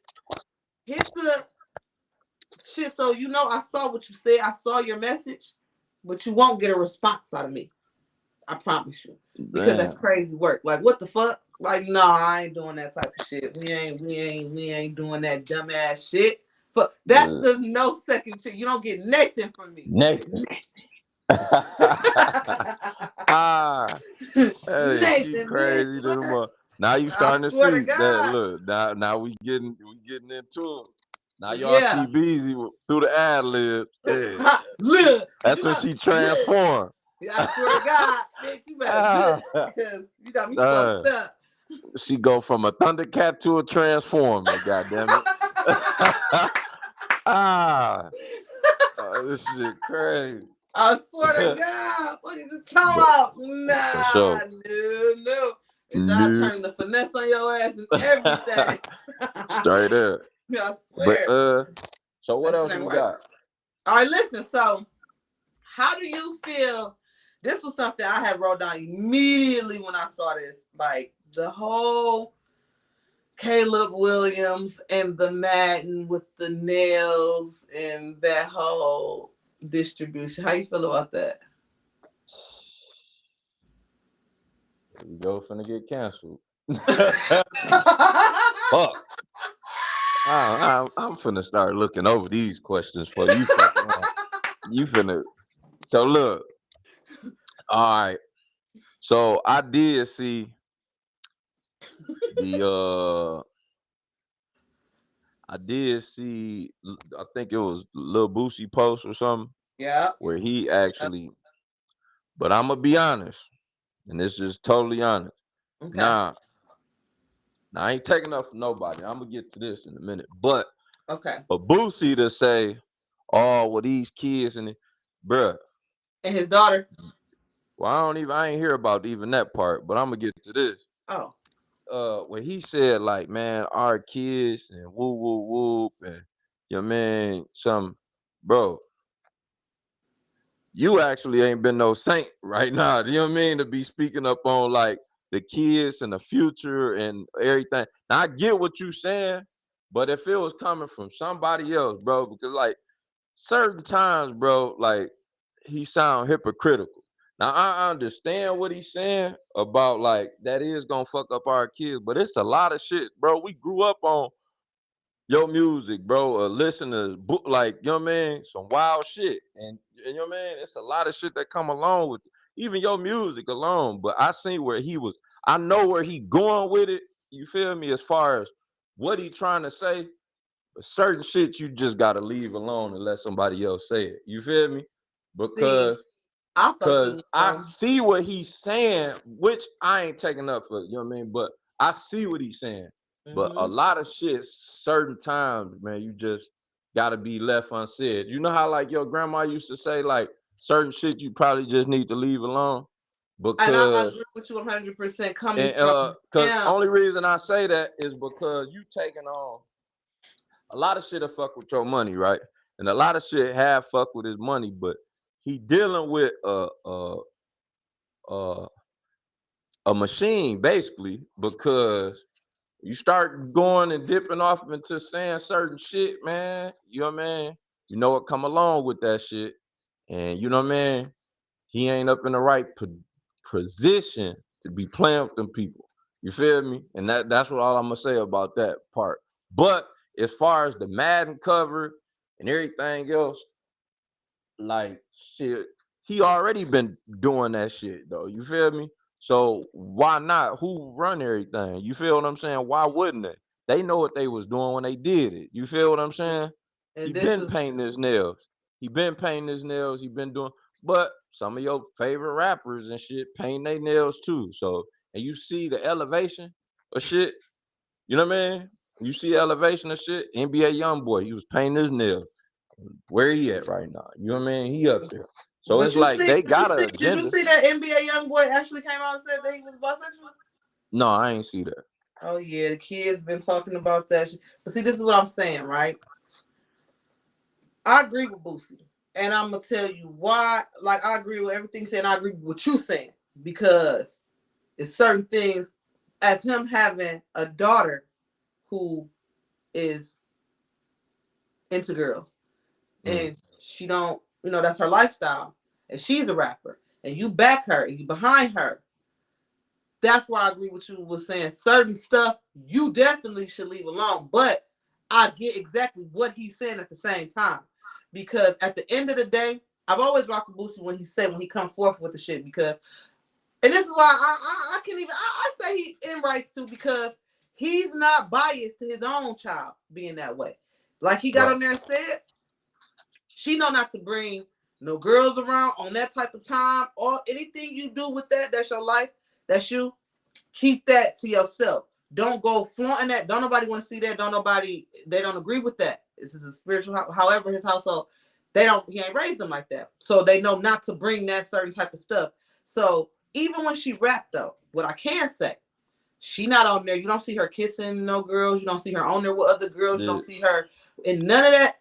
[SPEAKER 2] hit the shit so you know I saw what you said. I saw your message, but you won't get a response out of me. I promise you. Because that's
[SPEAKER 1] Damn.
[SPEAKER 2] crazy work. Like what the fuck? Like, no, I ain't doing that type of shit. We ain't doing that dumbass shit. But that's
[SPEAKER 1] Yeah.
[SPEAKER 2] the no second shit. You don't get nothing from me.
[SPEAKER 1] Nathan. Ah, hey, she
[SPEAKER 2] Nathan, bitch.
[SPEAKER 1] crazy
[SPEAKER 2] What?
[SPEAKER 1] to the mother. Now you
[SPEAKER 2] I
[SPEAKER 1] starting to
[SPEAKER 2] swear to
[SPEAKER 1] see that.
[SPEAKER 2] God.
[SPEAKER 1] Look, now we getting into it. Now y'all see
[SPEAKER 2] Yeah.
[SPEAKER 1] Beezy through the ad libs. Yeah,
[SPEAKER 2] Look,
[SPEAKER 1] that's
[SPEAKER 2] you
[SPEAKER 1] when
[SPEAKER 2] know,
[SPEAKER 1] she
[SPEAKER 2] look.
[SPEAKER 1] transformed.
[SPEAKER 2] I swear to God, bitch, you better look,
[SPEAKER 1] Ah,
[SPEAKER 2] because you got me
[SPEAKER 1] uh,
[SPEAKER 2] fucked up.
[SPEAKER 1] she go from a Thundercat to a Transformer. God damn it. Ah, this shit crazy.
[SPEAKER 2] I swear to God, what are you talking
[SPEAKER 1] But
[SPEAKER 2] about?
[SPEAKER 1] for
[SPEAKER 2] Nah,
[SPEAKER 1] sure,
[SPEAKER 2] no. It's all
[SPEAKER 1] new
[SPEAKER 2] turning the finesse on your ass and everything.
[SPEAKER 1] straight up.
[SPEAKER 2] I
[SPEAKER 1] But
[SPEAKER 2] swear.
[SPEAKER 1] so what
[SPEAKER 2] That shit
[SPEAKER 1] else
[SPEAKER 2] ain't
[SPEAKER 1] we
[SPEAKER 2] right.
[SPEAKER 1] got?
[SPEAKER 2] All right, listen. So, how do you feel? This was something I had wrote down immediately when I saw this. Like, the whole Caleb Williams and the Madden with the nails and that whole distribution. How you feel about that?
[SPEAKER 1] We go finna get canceled. Fuck. I'm finna start looking over these questions for you. Fuck around. You finna. So look. All right. So I did see the I did see I think it was Lil Boosie post or something
[SPEAKER 2] Yeah.
[SPEAKER 1] where he actually, but I'm gonna be honest, and this is totally honest.
[SPEAKER 2] Okay.
[SPEAKER 1] Nah, now I ain't taking up for nobody. I'm gonna get to this in a minute. But
[SPEAKER 2] Okay.
[SPEAKER 1] for Boosie to say, "Oh, well, these kids and bruh,"
[SPEAKER 2] And his daughter.
[SPEAKER 1] well, I ain't hear about even that part. But I'm gonna get to this.
[SPEAKER 2] Oh.
[SPEAKER 1] When he said like, man, our kids and woo woo whoop and your man, some bro, you actually ain't been no saint right now. You know what I mean? To be speaking up on like the kids and the future and everything. Now I get what you saying, but if it was coming from somebody else, bro, because like certain times, bro, like he sound hypocritical. Now I understand what he's saying about like that is gonna fuck up our kids, but it's a lot of shit, bro. We grew up on your music, bro, listeners, book, like, you know what I mean? Some wild shit. And you know what I mean? It's a lot of shit that come along with it. Even your music alone. But I seen where he was, I know where he going with it. You feel me? As far as what he trying to say, but certain shit you just gotta leave alone and let somebody else say it. You feel me?
[SPEAKER 2] See,
[SPEAKER 1] Because
[SPEAKER 2] I thought you
[SPEAKER 1] Cause
[SPEAKER 2] was
[SPEAKER 1] I see what he's saying, which I ain't taking up for, you know what I mean? But I see what he's saying. But a
[SPEAKER 2] Mm-hmm.
[SPEAKER 1] lot of shit, certain times, man, you just gotta be left unsaid. You know how like your grandma used to say, like certain shit you probably just need to leave alone?
[SPEAKER 2] And I
[SPEAKER 1] Because
[SPEAKER 2] agree with you 100% coming
[SPEAKER 1] and
[SPEAKER 2] from
[SPEAKER 1] cause
[SPEAKER 2] him.
[SPEAKER 1] only reason I say that is because you taking on a lot of shit to fuck with your money, right? And a lot of shit have fuck with his money, but he dealing with uh a machine basically because you start going and dipping off into saying certain shit, man. You know what I mean? You know what come along with that shit, and you know what I mean. He ain't up in the right position to be playing with them people. You feel me? And that's what all I'm gonna say about that part. But as far as the Madden cover and everything else, like shit, he already been doing that shit though. You feel me? So why not? Who run everything? You feel what I'm saying? Why wouldn't they? They know what they was doing when they did it. You feel what I'm saying? He
[SPEAKER 2] And this
[SPEAKER 1] been
[SPEAKER 2] is
[SPEAKER 1] painting his nails. He been painting his nails. He been doing. But some of your favorite rappers and shit paint their nails too. So and you see the elevation of shit. You know what I mean? You see elevation of shit. NBA YoungBoy, he was painting his nails. Where he at right now? You know what I mean? He up there. So
[SPEAKER 2] but
[SPEAKER 1] it's like they got an
[SPEAKER 2] did you
[SPEAKER 1] agenda.
[SPEAKER 2] see that NBA young boy actually came out and said that he was bisexual?
[SPEAKER 1] No, I ain't see that.
[SPEAKER 2] Oh yeah, the kids been talking about that. But see, this is what I'm saying, right? I agree with Boosie, and I'm gonna tell you why. Like I agree with everything you said, and I agree with what you saying because it's certain things. As him having a daughter who is into girls,
[SPEAKER 1] Mm,
[SPEAKER 2] and she don't, that's her lifestyle, and she's a rapper, and you back her and you behind her. That's why I agree with you with saying certain stuff you definitely should leave alone. But I get exactly what he's saying at the same time. Because at the end of the day, I've always rocked with Boosie when he come forth with the shit because and this is why I can even I say he in rights too because he's not biased to his own child being that way. Like he got
[SPEAKER 1] right.
[SPEAKER 2] on there and said, she know not to bring no girls around on that type of time or anything you do with that's your life, that's you. Keep that to yourself. Don't go flaunting that. Don't nobody want to see that. They don't agree with that. This is a spiritual, however, his household, he ain't raised them like that. So they know not to bring that certain type of stuff. So even when she rapped though, what I can say, she not on there. You don't see her kissing no girls. You don't see her on there with other girls. You don't
[SPEAKER 1] The,
[SPEAKER 2] see her in none of that.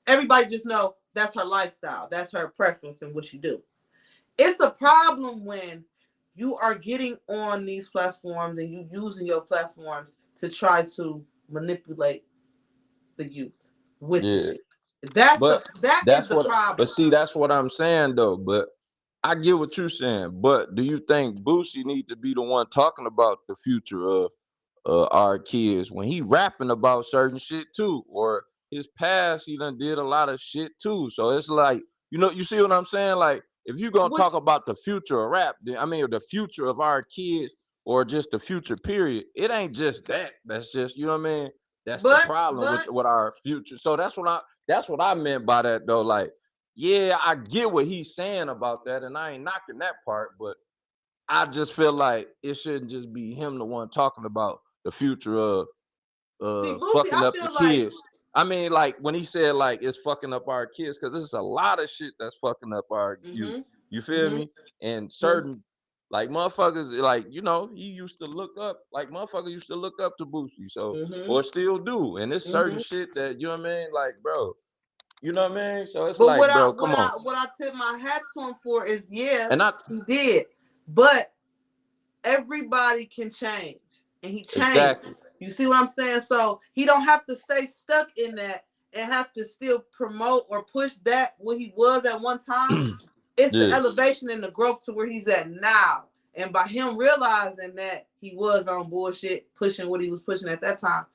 [SPEAKER 2] Everybody just know that's her lifestyle. That's her preference and what she do. It's a problem when you are getting on these platforms and you using your platforms to try to manipulate the youth with the
[SPEAKER 1] yeah.
[SPEAKER 2] shit. That's
[SPEAKER 1] But
[SPEAKER 2] that is
[SPEAKER 1] that's
[SPEAKER 2] the
[SPEAKER 1] what but
[SPEAKER 2] problem.
[SPEAKER 1] see, that's what I'm saying though. But I get what you're saying. But do you think Boosie needs to be the one talking about the future our kids when he rapping about certain shit too, or his past he done did a lot of shit too. So it's like, you see what I'm saying? Like if you gonna
[SPEAKER 2] What?
[SPEAKER 1] talk about the future of rap, I mean the future of our kids or just the future period, it ain't just that. That's just, you know what I mean? That's the problem with
[SPEAKER 2] But
[SPEAKER 1] our future. So that's what I meant by that though. Like, yeah, I get what he's saying about that, and I ain't knocking that part, but I just feel like it shouldn't just be him the one talking about the future of
[SPEAKER 2] see, Boosie,
[SPEAKER 1] fucking
[SPEAKER 2] I
[SPEAKER 1] up the
[SPEAKER 2] feel like.
[SPEAKER 1] kids. I mean, like when he said like it's fucking up our kids, because there's a lot of shit that's fucking up our youth.
[SPEAKER 2] Mhm.
[SPEAKER 1] You feel
[SPEAKER 2] Mhm.
[SPEAKER 1] me? And
[SPEAKER 2] Mhm.
[SPEAKER 1] certain like motherfuckers, like he used to look up, like motherfuckers used to look up to Boosie, so
[SPEAKER 2] Mhm.
[SPEAKER 1] or still do. And it's certain
[SPEAKER 2] Mhm.
[SPEAKER 1] shit that you know what I mean, like bro, you know what I mean. So it's
[SPEAKER 2] But
[SPEAKER 1] like,
[SPEAKER 2] what I
[SPEAKER 1] bro,
[SPEAKER 2] what
[SPEAKER 1] come on.
[SPEAKER 2] I what I tip my hat to him for is, yeah,
[SPEAKER 1] And I
[SPEAKER 2] he did, but everybody can change, and he changed.
[SPEAKER 1] exactly,
[SPEAKER 2] You see what I'm saying? So he don't have to stay stuck in that and have to still promote or push that what he was at one time. It's the
[SPEAKER 1] yeah,
[SPEAKER 2] elevation and the growth to where he's at now. And by him realizing that he was on bullshit, pushing what he was pushing at that time,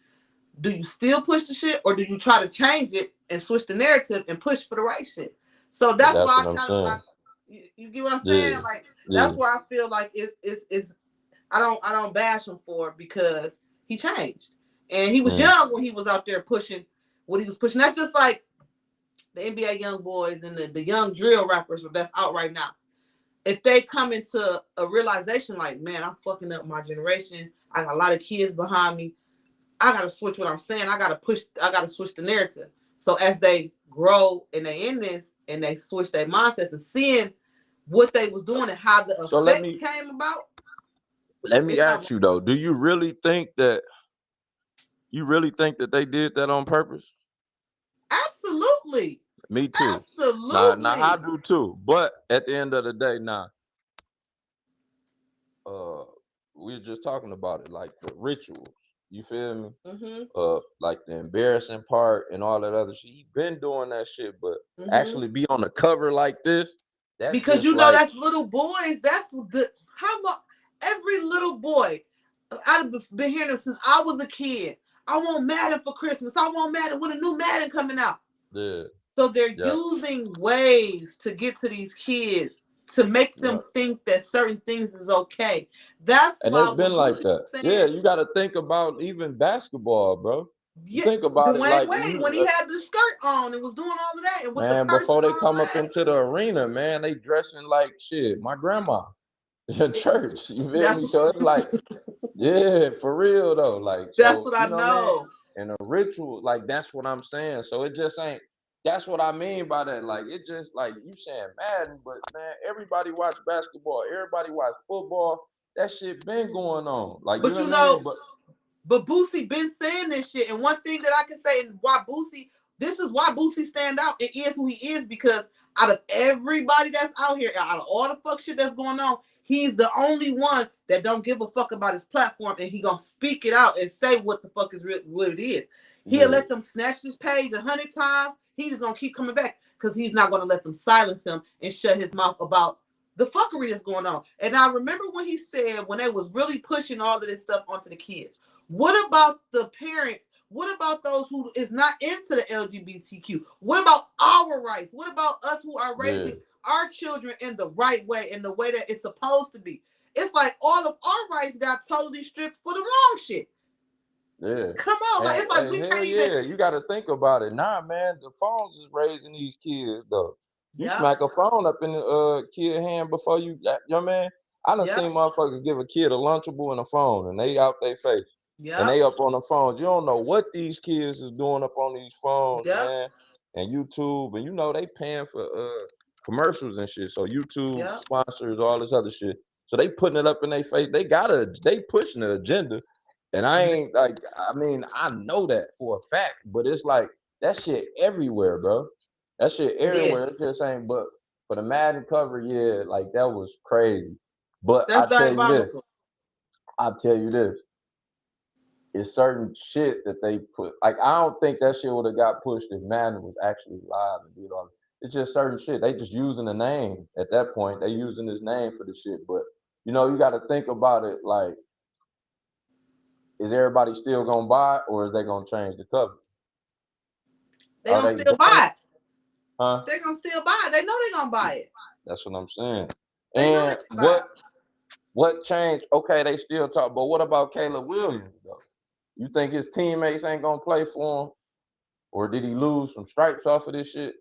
[SPEAKER 2] do you still push the shit, or do you try to change it and switch the narrative and push for the right shit? So that's
[SPEAKER 1] that's
[SPEAKER 2] why
[SPEAKER 1] what
[SPEAKER 2] I
[SPEAKER 1] I'm
[SPEAKER 2] kind of
[SPEAKER 1] saying.
[SPEAKER 2] you get what I'm
[SPEAKER 1] Yeah,
[SPEAKER 2] saying? Like
[SPEAKER 1] yeah.
[SPEAKER 2] that's where I feel like it's I don't bash him for it because he changed. And he was
[SPEAKER 1] Mm.
[SPEAKER 2] young when he was out there pushing what he was pushing. That's just like the NBA young boys and the young drill rappers that's out right now. If they come into a realization like, man, I'm fucking up my generation. I got a lot of kids behind me. I gotta switch what I'm saying. I gotta switch the narrative. So as they grow and they in this and they switch their mindsets and seeing what they was doing and how the
[SPEAKER 1] So let
[SPEAKER 2] effect
[SPEAKER 1] me
[SPEAKER 2] came about,
[SPEAKER 1] let me
[SPEAKER 2] it's not
[SPEAKER 1] ask you though, do you really think that they did that on purpose?
[SPEAKER 2] absolutely.
[SPEAKER 1] Me too. Now I
[SPEAKER 2] Absolutely.
[SPEAKER 1] do too. But at the end of the day, uh we are just talking about it, like the rituals. You feel me?
[SPEAKER 2] Mhm.
[SPEAKER 1] Like the embarrassing part and all that other shit. He been doing that shit, but
[SPEAKER 2] Mhm.
[SPEAKER 1] actually be on the cover like this, that's
[SPEAKER 2] Because
[SPEAKER 1] just
[SPEAKER 2] you know
[SPEAKER 1] like
[SPEAKER 2] that's little boys. That's the how long every little boy. I've been hearing this since I was a kid. I want Madden for Christmas. I want Madden when a new Madden coming out.
[SPEAKER 1] yeah,
[SPEAKER 2] So they're
[SPEAKER 1] yeah,
[SPEAKER 2] using ways to get to these kids to make
[SPEAKER 1] yeah.
[SPEAKER 2] them think that certain things is okay. That's
[SPEAKER 1] And it's
[SPEAKER 2] why
[SPEAKER 1] been
[SPEAKER 2] when
[SPEAKER 1] like
[SPEAKER 2] Boosie
[SPEAKER 1] that.
[SPEAKER 2] was
[SPEAKER 1] Yeah,
[SPEAKER 2] saying,
[SPEAKER 1] you got to think about even basketball, bro. You
[SPEAKER 2] yeah,
[SPEAKER 1] think about it
[SPEAKER 2] Dwayne
[SPEAKER 1] like
[SPEAKER 2] Wade when he had the skirt on and was doing all of that and with the
[SPEAKER 1] man,
[SPEAKER 2] purse
[SPEAKER 1] before
[SPEAKER 2] and
[SPEAKER 1] they
[SPEAKER 2] all
[SPEAKER 1] come
[SPEAKER 2] of
[SPEAKER 1] up
[SPEAKER 2] that.
[SPEAKER 1] into the arena, man, they dressing like shit. My grandma in
[SPEAKER 2] It,
[SPEAKER 1] church. You feel
[SPEAKER 2] that's
[SPEAKER 1] me? So it's like, yeah, for real though. Like,
[SPEAKER 2] that's
[SPEAKER 1] so
[SPEAKER 2] what I
[SPEAKER 1] you know what I mean?
[SPEAKER 2] know.
[SPEAKER 1] And a ritual, like that's what I'm saying. So it just ain't. That's what I mean by that. Like it just like you saying Madden, but man, everybody watch basketball. Everybody watch football. That shit been going on. Like you
[SPEAKER 2] But
[SPEAKER 1] know
[SPEAKER 2] you
[SPEAKER 1] what I mean?
[SPEAKER 2] know, but Boosie been saying this shit, and one thing that I can say and why Boosie, this is why Boosie stand out. It is who he is because out of everybody that's out here, out of all the fuck shit that's going on, he's the only one that don't give a fuck about his platform, and he gonna speak it out and say what the fuck is what it is. He'll
[SPEAKER 1] Yeah,
[SPEAKER 2] let them snatch his page 100 times. He just gonna keep coming back because he's not gonna let them silence him and shut his mouth about the fuckery that's going on. And I remember when he said when they was really pushing all of this stuff onto the kids. What about the parents? What about those who is not into the LGBTQ? What about our rights? What about us who are
[SPEAKER 1] yeah,
[SPEAKER 2] raising our children in the right way, in the way that it's supposed to be? It's like all of our rights got totally stripped for the wrong shit.
[SPEAKER 1] yeah.
[SPEAKER 2] Come on, like it's like
[SPEAKER 1] And
[SPEAKER 2] we
[SPEAKER 1] hell
[SPEAKER 2] can't even.
[SPEAKER 1] yeah, you got to think about it. Nah, man, the phones is raising these kids though. You
[SPEAKER 2] Yep,
[SPEAKER 1] smack a phone up in the kid hand before you, man. I done
[SPEAKER 2] yep,
[SPEAKER 1] seen motherfuckers give a kid a lunchable and a phone, and they out their face, and
[SPEAKER 2] yep,
[SPEAKER 1] they up on the phones. You don't know what these kids is doing up on these phones,
[SPEAKER 2] yep,
[SPEAKER 1] man, and YouTube, and they paying for commercials and shit. So YouTube
[SPEAKER 2] yep.
[SPEAKER 1] sponsors all this other shit. So they putting it up in their face. They pushing the agenda. And I
[SPEAKER 2] Mhm.
[SPEAKER 1] ain't like, I mean, I know that for a fact, but it's like that shit everywhere, bro. That shit
[SPEAKER 2] It
[SPEAKER 1] everywhere.
[SPEAKER 2] is.
[SPEAKER 1] It's just ain't, but for the Madden cover, yeah, like that was crazy. But
[SPEAKER 2] That's diabolical.
[SPEAKER 1] I tell you this, it's certain shit that they put. Like I don't think that shit would have got pushed if Madden was actually live and did all. It's just certain shit. They just using the name at that point. They using his name for the shit. But you got to think about it. Like is everybody still gonna buy it, or is they gonna change the cover?
[SPEAKER 2] They
[SPEAKER 1] Are
[SPEAKER 2] gonna
[SPEAKER 1] they
[SPEAKER 2] still
[SPEAKER 1] doing it?
[SPEAKER 2] buy it.
[SPEAKER 1] Huh?
[SPEAKER 2] They gonna still buy it. They know they gonna buy it.
[SPEAKER 1] That's what I'm saying.
[SPEAKER 2] They know they
[SPEAKER 1] And
[SPEAKER 2] gonna buy it.
[SPEAKER 1] what changed? Okay, they still talk, but what about Caleb Williams though? You think his teammates ain't gonna play for him, or did he lose some stripes off of this shit?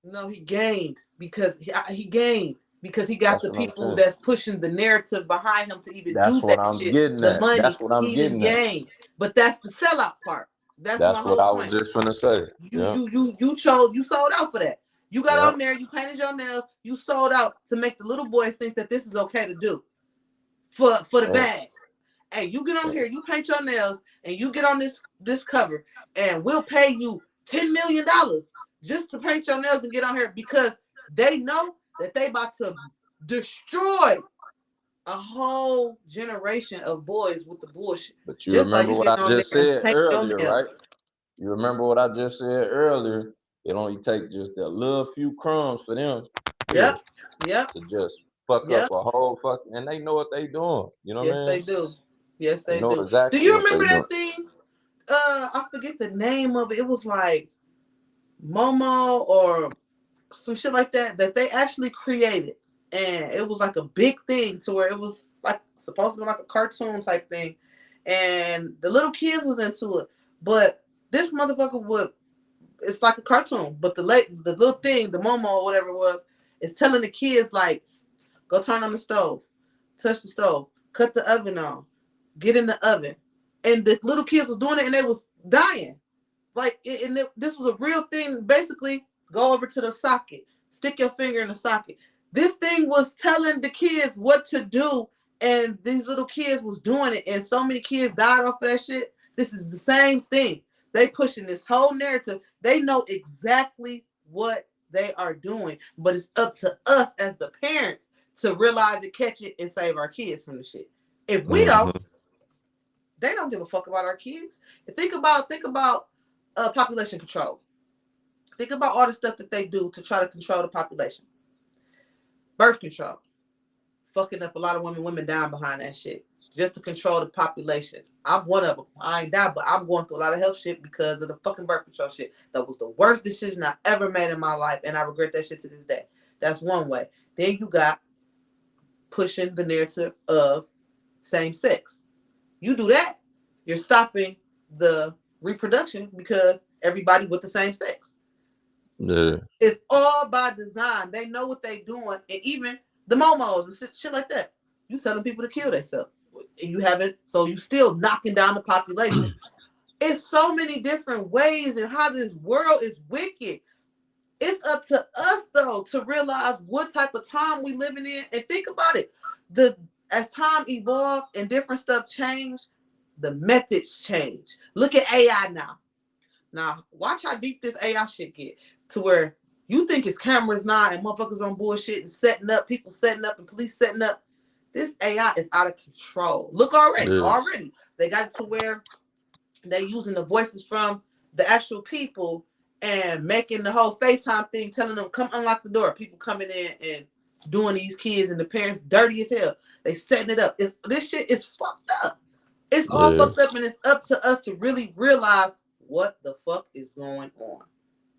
[SPEAKER 2] No, he gained because he gained because he got
[SPEAKER 1] That's
[SPEAKER 2] the
[SPEAKER 1] what I'm
[SPEAKER 2] people
[SPEAKER 1] saying.
[SPEAKER 2] that's pushing the narrative behind him to even do
[SPEAKER 1] That's what
[SPEAKER 2] that
[SPEAKER 1] I'm
[SPEAKER 2] shit.
[SPEAKER 1] getting
[SPEAKER 2] The
[SPEAKER 1] at.
[SPEAKER 2] money
[SPEAKER 1] That's what I'm
[SPEAKER 2] he didn't
[SPEAKER 1] getting at.
[SPEAKER 2] gain, but that's the sellout part. That's my
[SPEAKER 1] That's what
[SPEAKER 2] whole
[SPEAKER 1] I was
[SPEAKER 2] point.
[SPEAKER 1] just gonna say.
[SPEAKER 2] You
[SPEAKER 1] Yeah,
[SPEAKER 2] you you you chose you sold out for that. You got
[SPEAKER 1] yeah,
[SPEAKER 2] on there, you painted your nails, you sold out to make the little boys think that this is okay to do for the
[SPEAKER 1] and,
[SPEAKER 2] bag. Hey, you get on
[SPEAKER 1] and
[SPEAKER 2] here, you paint your nails, and you get on this cover, and we'll pay you $10 million just to paint your nails and get on here because they know that they about to destroy a whole generation of boys with the bullshit
[SPEAKER 1] but you
[SPEAKER 2] just by
[SPEAKER 1] remember
[SPEAKER 2] you
[SPEAKER 1] what I
[SPEAKER 2] getting on there
[SPEAKER 1] just
[SPEAKER 2] and
[SPEAKER 1] said
[SPEAKER 2] paint your
[SPEAKER 1] earlier, right?
[SPEAKER 2] nails.
[SPEAKER 1] You remember what I just said earlier? It only takes just a little few crumbs for them here
[SPEAKER 2] Yep, yep,
[SPEAKER 1] to just fuck up
[SPEAKER 2] yep.
[SPEAKER 1] a whole fucking, and they know what they doing. You know what
[SPEAKER 2] Yes,
[SPEAKER 1] I
[SPEAKER 2] they
[SPEAKER 1] mean?
[SPEAKER 2] do. Yes,
[SPEAKER 1] They
[SPEAKER 2] they
[SPEAKER 1] know
[SPEAKER 2] do. Do
[SPEAKER 1] exactly
[SPEAKER 2] you
[SPEAKER 1] what they
[SPEAKER 2] remember
[SPEAKER 1] doing.
[SPEAKER 2] that thing? I forget the name of it. It was like Momo or some shit like that that they actually created, and it was like a big thing to where it was like supposed to be like a cartoon type thing, and the little kids was into it, but this motherfucker would it's like a cartoon, but the little thing, the Momo or whatever it was, is telling the kids like go turn on the stove, touch the stove, cut the oven on, get in the oven, and the little kids were doing it and they was dying. Like, this was a real thing. Basically, go over to the socket, stick your finger in the socket. This thing was telling the kids what to do, and these little kids was doing it, and so many kids died off of that shit. This is the same thing. They pushing this whole narrative. They know exactly what they are doing, but it's up to us as the parents to realize it, catch it, and save our kids from the shit. If we don't,
[SPEAKER 1] Mm-hmm.
[SPEAKER 2] they don't give a fuck about our kids. Think about population control. Think about all the stuff that they do to try to control the population. Birth control, fucking up a lot of women down behind that shit just to control the population. I'm one of them. I ain't died, but I'm going through a lot of health shit because of the fucking birth control shit. That was the worst decision I ever made in my life, and I regret that shit to this day. That's one way. Then you got pushing the narrative of same sex. You do that, you're stopping the reproduction because everybody with the same sex.
[SPEAKER 1] Yeah,
[SPEAKER 2] It's all by design. They know what they doing, and even the momos and shit like that. You telling people to kill themselves, and you haven't. So you still knocking down the population. It's so many different ways and how this world is wicked. It's up to us though to realize what type of time we living in and think about it. The As time evolved and different stuff changed, the methods change. Look at AI now. Now watch how deep this AI shit get to where you think it's cameras now and motherfuckers on bullshit and setting up, people setting up and police setting up. This AI is out of control. Look already,
[SPEAKER 1] yeah,
[SPEAKER 2] already. They got it to where they using the voices from the actual people and making the whole FaceTime thing, telling them come unlock the door. People coming in and doing these kids and the parents dirty as hell. They setting it up. This shit is fucked up. It's all
[SPEAKER 1] yeah.
[SPEAKER 2] fucked up, and it's up to us to really realize what the fuck is going on.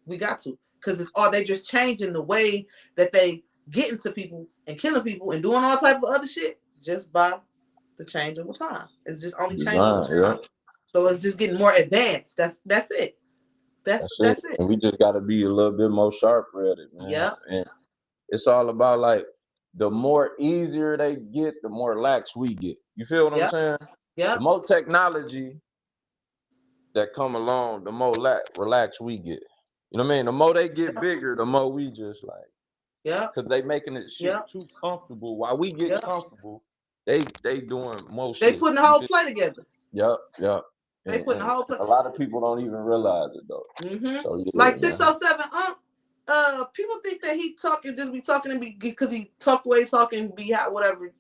[SPEAKER 2] We got to, because it's all they just changing the way that they get into people and killing people and doing all type of other shit just by the change of time. It's just only changing with
[SPEAKER 1] Design, yeah.
[SPEAKER 2] time. So it's just getting more advanced. That's it.
[SPEAKER 1] That's it.
[SPEAKER 2] That's it.
[SPEAKER 1] And we just got to be a little bit more sharper at it, man.
[SPEAKER 2] Yep.
[SPEAKER 1] And it's all about like the more easier they get, the more lax we get. You feel what I'm
[SPEAKER 2] Yep.
[SPEAKER 1] saying? The
[SPEAKER 2] Yep.
[SPEAKER 1] more technology that come along, the more relaxed we get. You know what I mean? The more they get
[SPEAKER 2] Yep.
[SPEAKER 1] bigger, the more we just like,
[SPEAKER 2] Yep.
[SPEAKER 1] cause they making it shit
[SPEAKER 2] Yep.
[SPEAKER 1] too comfortable. While we get
[SPEAKER 2] Yep.
[SPEAKER 1] comfortable, they doing more
[SPEAKER 2] They
[SPEAKER 1] shit.
[SPEAKER 2] putting the
[SPEAKER 1] You
[SPEAKER 2] whole
[SPEAKER 1] feel?
[SPEAKER 2] play together.
[SPEAKER 1] Yup, yup.
[SPEAKER 2] They putting the
[SPEAKER 1] And
[SPEAKER 2] whole play.
[SPEAKER 1] a lot of people don't even realize it though.
[SPEAKER 2] Mm-hmm.
[SPEAKER 1] So
[SPEAKER 2] Like
[SPEAKER 1] yeah, man.
[SPEAKER 2] 607. People think that he talking just be talking and be because he talk the way he talking be how whatever.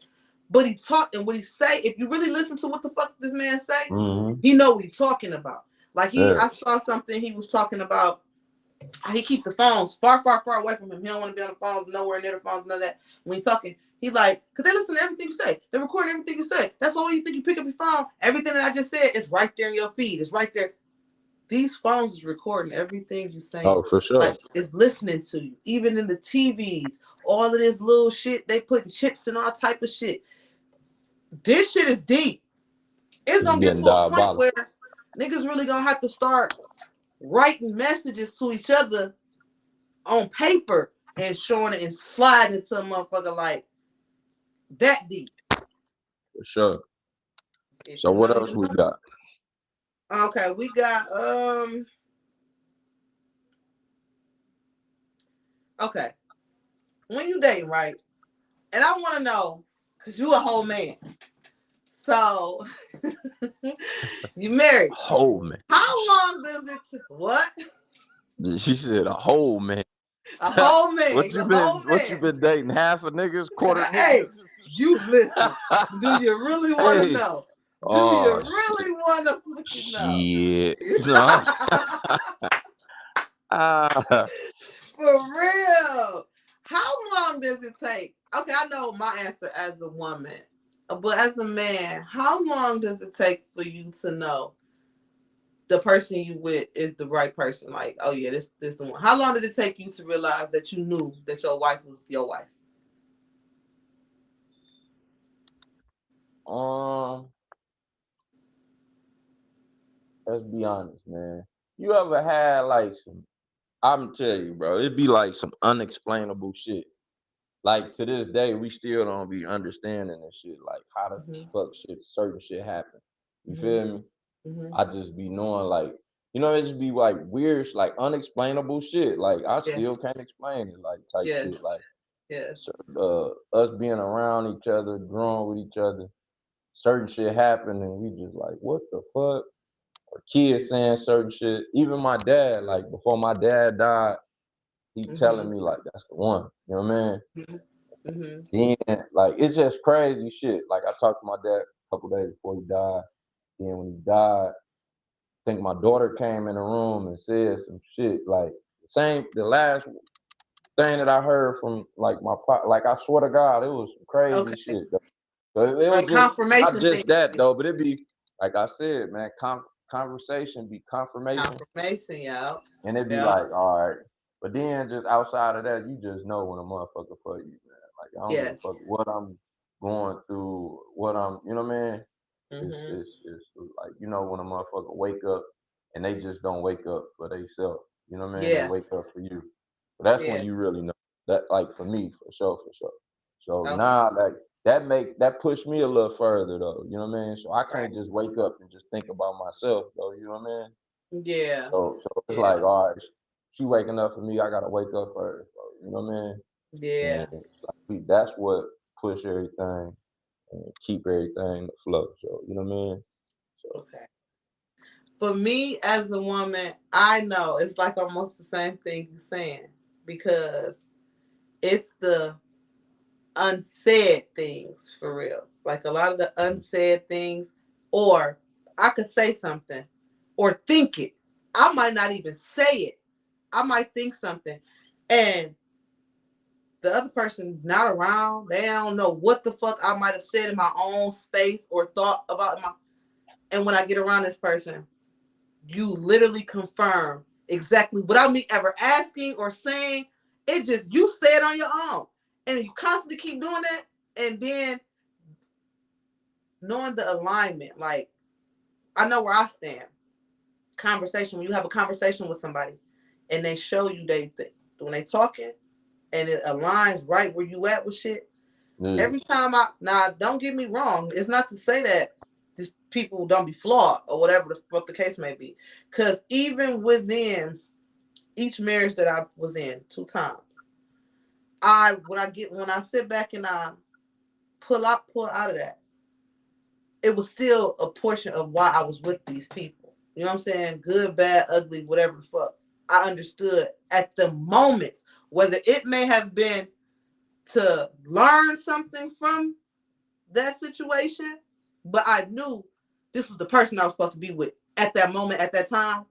[SPEAKER 2] But he talk and what he say. If you really listen to what the fuck this man say,
[SPEAKER 1] Mm-hmm.
[SPEAKER 2] he know what he talking about. Like
[SPEAKER 1] Yeah.
[SPEAKER 2] I saw something he was talking about. He keep the phones far, far, far away from him. He don't want to be on the phones, nowhere near the phones, none of that. When he talking, He like, because they listen to everything you say. They record everything you say. That's why when you think you pick up your phone, everything that I just said is right there in your feed. It's right there. These phones is recording everything you saying.
[SPEAKER 1] Oh, for sure.
[SPEAKER 2] Like, it's listening to you. Even in the TVs, all of this little shit, they putting chips and all type of shit. This shit is deep. It's
[SPEAKER 1] It's
[SPEAKER 2] gonna get
[SPEAKER 1] getting
[SPEAKER 2] to a point
[SPEAKER 1] diabolical.
[SPEAKER 2] where niggas really gonna have to start writing messages to each other on paper and showing it and sliding to a motherfucker like that deep.
[SPEAKER 1] For sure.
[SPEAKER 2] If
[SPEAKER 1] So
[SPEAKER 2] you
[SPEAKER 1] what
[SPEAKER 2] know,
[SPEAKER 1] else
[SPEAKER 2] you
[SPEAKER 1] we
[SPEAKER 2] know.
[SPEAKER 1] got?
[SPEAKER 2] Okay, we got okay. When you dating, right? And I wanna know, cause you a whole man. So you married.
[SPEAKER 1] Whole man.
[SPEAKER 2] How long does it what?
[SPEAKER 1] She said a whole man.
[SPEAKER 2] A whole man.
[SPEAKER 1] What
[SPEAKER 2] You
[SPEAKER 1] you
[SPEAKER 2] a whole
[SPEAKER 1] been
[SPEAKER 2] man.
[SPEAKER 1] dating? Half of niggas, quarter
[SPEAKER 2] Hey,
[SPEAKER 1] niggas?
[SPEAKER 2] you listen. Do you really want to
[SPEAKER 1] Hey.
[SPEAKER 2] know? Do you
[SPEAKER 1] Oh shit.
[SPEAKER 2] really want to fucking know?
[SPEAKER 1] Shit. No. Ah.
[SPEAKER 2] For real. How long does it take? Okay, I know my answer as a woman, but as a man, how long does it take for you to know the person you with is the right person? Like, oh yeah, this the one. How long did it take you to realize that you knew that your wife was your wife?
[SPEAKER 1] Um, let's be honest, man. You ever had like some? I'm telling you, bro. It'd be like some unexplainable shit. Like to this day, we still don't be understanding this shit. Like how the
[SPEAKER 2] Mhm.
[SPEAKER 1] fuck certain shit happen. You
[SPEAKER 2] Mhm.
[SPEAKER 1] feel me?
[SPEAKER 2] Mhm.
[SPEAKER 1] I just be knowing like, it just be like weird, like unexplainable shit. Like I
[SPEAKER 2] Yes.
[SPEAKER 1] still can't explain it, like type shit.
[SPEAKER 2] Yes.
[SPEAKER 1] Like
[SPEAKER 2] Yes.
[SPEAKER 1] us being around each other, growing with each other, certain shit happen, and we just like, what the fuck? Or kids saying certain shit. Even my dad, like before my dad died, he telling
[SPEAKER 2] Mhm.
[SPEAKER 1] me like that's the one. You know what I mean?
[SPEAKER 2] Mhm. Mhm.
[SPEAKER 1] Then like it's just crazy shit. Like I talked to my dad a couple days before he died. Then when he died, I think my daughter came in the room and said some shit like the last thing that I heard from like like I swear to God, it was some crazy
[SPEAKER 2] Okay.
[SPEAKER 1] shit. So it was
[SPEAKER 2] Like
[SPEAKER 1] just not
[SPEAKER 2] confirmation thing.
[SPEAKER 1] just that though, but it be like I said, man, conversation be confirmation,
[SPEAKER 2] Confirmation, yeah.
[SPEAKER 1] and it be
[SPEAKER 2] Yeah.
[SPEAKER 1] like, all right. But then just outside of that, you just know when a motherfucker for you, man. Like I don't give a
[SPEAKER 2] Yes.
[SPEAKER 1] fuck what I'm going through, what I'm, you know what I mean?
[SPEAKER 2] Mhm.
[SPEAKER 1] It's like when a motherfucker wake up and they just don't wake up for themselves. You know what I mean? They
[SPEAKER 2] Yeah.
[SPEAKER 1] wake up for you. But that's when
[SPEAKER 2] Yeah.
[SPEAKER 1] you really know that. Like for me, for sure, for sure. So
[SPEAKER 2] Okay.
[SPEAKER 1] now, like that push me a little further though. You know what I mean? So I
[SPEAKER 2] Right.
[SPEAKER 1] can't just wake up and just think about myself though. You know what I mean?
[SPEAKER 2] Yeah.
[SPEAKER 1] So it's
[SPEAKER 2] Yeah.
[SPEAKER 1] like, all right, she waking up for me, I gotta wake up for her. So, you know what I mean? And
[SPEAKER 2] Yeah.
[SPEAKER 1] it's like that's what push everything and keep everything afloat. So you know what I mean? So
[SPEAKER 2] Okay. For me as a woman, I know it's like almost the same thing you're saying because it's the unsaid things for real. Like a lot of the unsaid things, or I could say something or think it. I might not even say it. I might think something. And the other person not around, they don't know what the fuck I might have said in my own space or thought about my. And when I get around this person, you literally confirm exactly without me ever asking or saying. It just you say it on your own, and you constantly keep doing that, and then knowing the alignment. Like I know where I stand. Conversation when you have a conversation with somebody, and they show you when they talking, and it aligns right where you at with shit.
[SPEAKER 1] yeah,
[SPEAKER 2] Every time don't get me wrong, it's not to say that these people don't be flawed or whatever what the case may be. Because even within each marriage that I was in 2 times, when I sit back and I pull out of that, it was still a portion of why I was with these people. You know what I'm saying? Good, bad, ugly, whatever the fuck. I understood at the moments, whether it may have been to learn something from that situation, but I knew this was the person I was supposed to be with at that moment, at that time.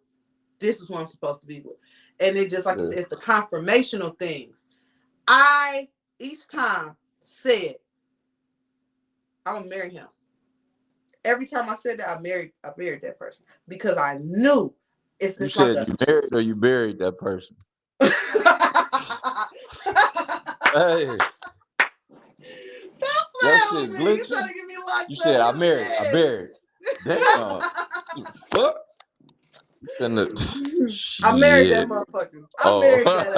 [SPEAKER 2] This is who I'm supposed to be with. And it just like you
[SPEAKER 1] yeah,
[SPEAKER 2] said, it's the confirmational things. I each time. said, I'm gonna marry him. Every time I said that, I married that person because I knew
[SPEAKER 1] You
[SPEAKER 2] it's like
[SPEAKER 1] said
[SPEAKER 2] a
[SPEAKER 1] you married or you buried that person. Hey,
[SPEAKER 2] Stop
[SPEAKER 1] your
[SPEAKER 2] playing with
[SPEAKER 1] shit
[SPEAKER 2] me. You trying
[SPEAKER 1] glitching.
[SPEAKER 2] to get me
[SPEAKER 1] You
[SPEAKER 2] locked up.
[SPEAKER 1] said I
[SPEAKER 2] You
[SPEAKER 1] married. I
[SPEAKER 2] mad.
[SPEAKER 1] buried. Damn. Fuck. You finna
[SPEAKER 2] I married that
[SPEAKER 1] shit.
[SPEAKER 2] motherfucker. I
[SPEAKER 1] Oh.
[SPEAKER 2] married that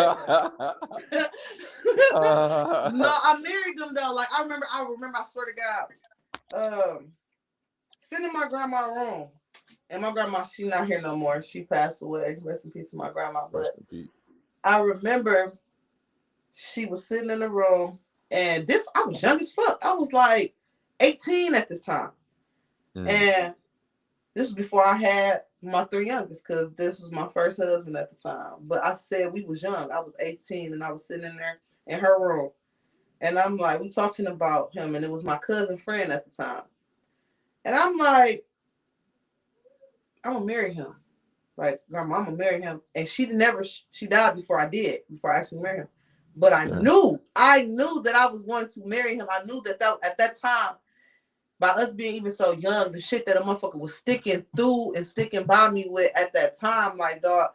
[SPEAKER 2] ass. No, I married them though. Like I remember, I swear to God, sitting in my grandma's room. And my grandma, she not here no more. She passed away. Rest in peace to my grandma.
[SPEAKER 1] Rest
[SPEAKER 2] But
[SPEAKER 1] in peace.
[SPEAKER 2] I remember she was sitting in the room, and this I was young as fuck. I was like 18 at this time,
[SPEAKER 1] Mm.
[SPEAKER 2] and this was before I had my three youngest, because this was my first husband at the time. But I said we was young. I was 18, and I was sitting in there in her room, and I'm like, we talking about him, and it was my cousin friend at the time, and I'm like, I'm gonna marry him. Like, grandma, I'm gonna marry him. And she died before I actually married him. But
[SPEAKER 1] Damn.
[SPEAKER 2] I knew that I was going to marry him. I knew that at that time, by us being even so young, the shit that a motherfucker was sticking through and sticking by me with at that time, like, dog,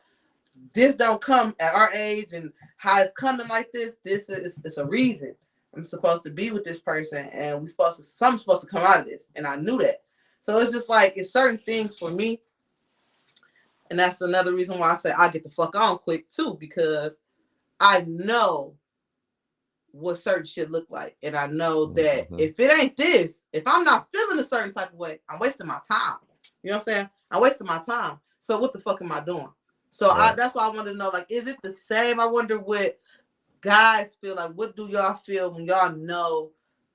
[SPEAKER 2] this don't come at our age, and how it's coming like this is it's a reason. I'm supposed to be with this person, and something's supposed to come out of this. And I knew that. So it's just like, it's certain things for me, and that's another reason why I say I get the fuck on quick too, because I know what certain shit look like. And I know that
[SPEAKER 1] Mm-hmm.
[SPEAKER 2] if it ain't this, if I'm not feeling a certain type of way, I'm wasting my time. You know what I'm saying? I'm wasting my time. So what the fuck am I doing? So
[SPEAKER 1] Right.
[SPEAKER 2] that's why I wanted to know, like, is it the same? I wonder what guys feel like. What do y'all feel when y'all know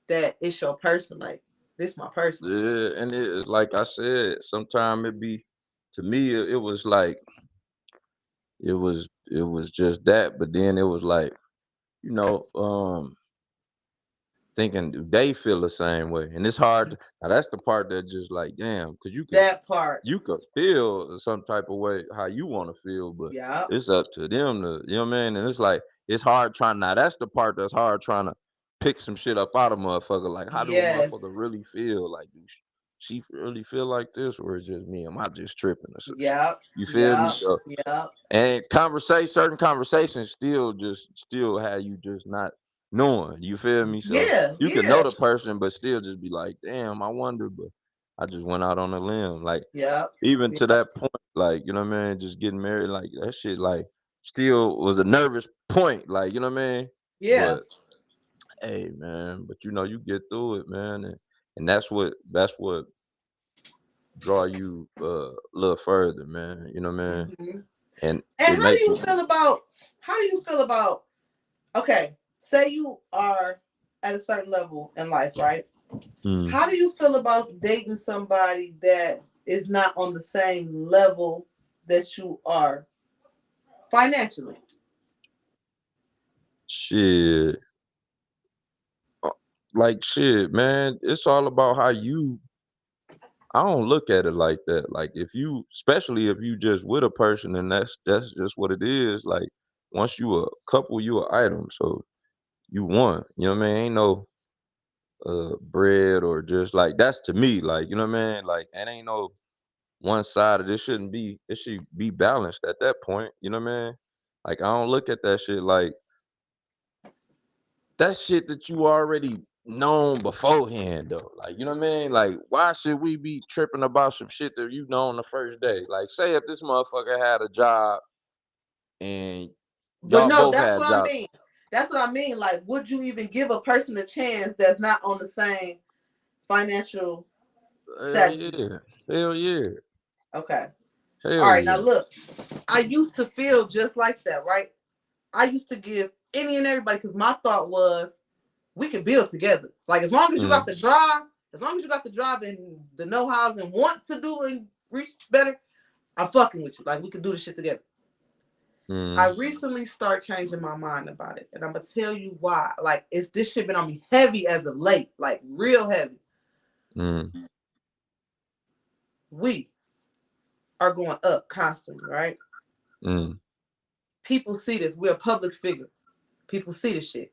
[SPEAKER 2] that it's your person? Like, this my person.
[SPEAKER 1] Yeah, and it like I said, sometimes it be to me it was like it was just that, but then it was like, you know, thinking do they feel the same way? And it's hard now that's the part that just like, damn, because
[SPEAKER 2] That part.
[SPEAKER 1] you could feel some type of way how you want to feel, but
[SPEAKER 2] Yeah.
[SPEAKER 1] it's up to them to, you know what I mean? And it's like it's hard trying now. That's the part that's hard trying to pick some shit up out of motherfucker. Like, how do a
[SPEAKER 2] Yes.
[SPEAKER 1] motherfucker really feel? Like, do she really feel like this, or is just me? Am I just tripping or some shit?
[SPEAKER 2] Yep.
[SPEAKER 1] You feel me?
[SPEAKER 2] Yep.
[SPEAKER 1] So
[SPEAKER 2] Yep.
[SPEAKER 1] and certain conversations still have you just not knowing. You feel me? So
[SPEAKER 2] Yeah.
[SPEAKER 1] you can know
[SPEAKER 2] Yeah.
[SPEAKER 1] the person, but still just be like, damn, I wonder, but I just went out on a limb. Like
[SPEAKER 2] Yep.
[SPEAKER 1] even to
[SPEAKER 2] Yep.
[SPEAKER 1] that point, like, you know what I mean, just getting married, like that shit like still was a nervous point, like, you know what I mean?
[SPEAKER 2] Yeah.
[SPEAKER 1] But hey man, but you know, you get through it, man, and that's what draw you a little further, man. You know what I mean?
[SPEAKER 2] Hmm.
[SPEAKER 1] And
[SPEAKER 2] And
[SPEAKER 1] it
[SPEAKER 2] how do
[SPEAKER 1] make
[SPEAKER 2] you
[SPEAKER 1] you
[SPEAKER 2] feel about? How do you feel about? Okay, say you are at a certain level in life, right?
[SPEAKER 1] mm,
[SPEAKER 2] How do you feel about dating somebody that is not on the same level that you are financially?
[SPEAKER 1] shit. uh, Like shit, man. It's all about how you. I don't look at it like that. Like if you, especially if you just with a person, and that's just what it is. Like once you a couple, you a item. So you one. You know what I mean? Ain't no bread or just like that's to me. Like you know what I mean? Like and ain't no one sided. It shouldn't be. It should be balanced at that point. You know what I mean? Like I don't look at that shit like that shit that you already known beforehand though. Like, you know what I mean? Like, why should we be tripping about some shit that you know on the first day? Like, say if this motherfucker had a job and
[SPEAKER 2] But
[SPEAKER 1] y'all
[SPEAKER 2] no,
[SPEAKER 1] both
[SPEAKER 2] that's
[SPEAKER 1] had
[SPEAKER 2] what I
[SPEAKER 1] jobs.
[SPEAKER 2] mean. That's what I mean. Like, would you even give a person a chance that's not on the same financial
[SPEAKER 1] Hell
[SPEAKER 2] status as you?
[SPEAKER 1] yeah. Hell yeah.
[SPEAKER 2] Okay. All
[SPEAKER 1] Hell
[SPEAKER 2] right. Now
[SPEAKER 1] yeah.
[SPEAKER 2] look, I used to feel just like that, right? I used to give any and everybody, because my thought was we can build together. Like, as long as you got
[SPEAKER 1] Mm,
[SPEAKER 2] the drive, as long as you got the drive and the know-hows and want to do and reach better, I'm fucking with you. Like, we can do this shit together. I
[SPEAKER 1] mm,
[SPEAKER 2] recently start changing my mind about it, and I'm gonna tell you why. Like, it's this shit been on me heavy as of late, like real heavy.
[SPEAKER 1] mm,
[SPEAKER 2] We are going up constantly, right?
[SPEAKER 1] mm,
[SPEAKER 2] People see this. We're a public figure. People see this shit.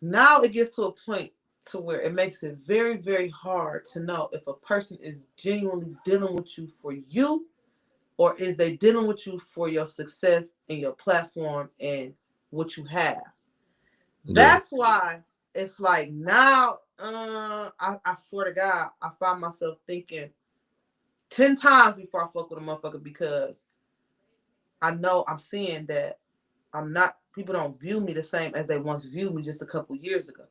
[SPEAKER 2] Now it gets to a point to where it makes it very, very hard to know if a person is genuinely dealing with you for you, or is they dealing with you for your success and your platform and what you have.
[SPEAKER 1] Yeah.
[SPEAKER 2] That's why it's like now, I swear to God, I find myself thinking 10 times before I fuck with a motherfucker, because I know I'm seeing that I'm not, people don't view me the same as they once viewed me just a couple years ago.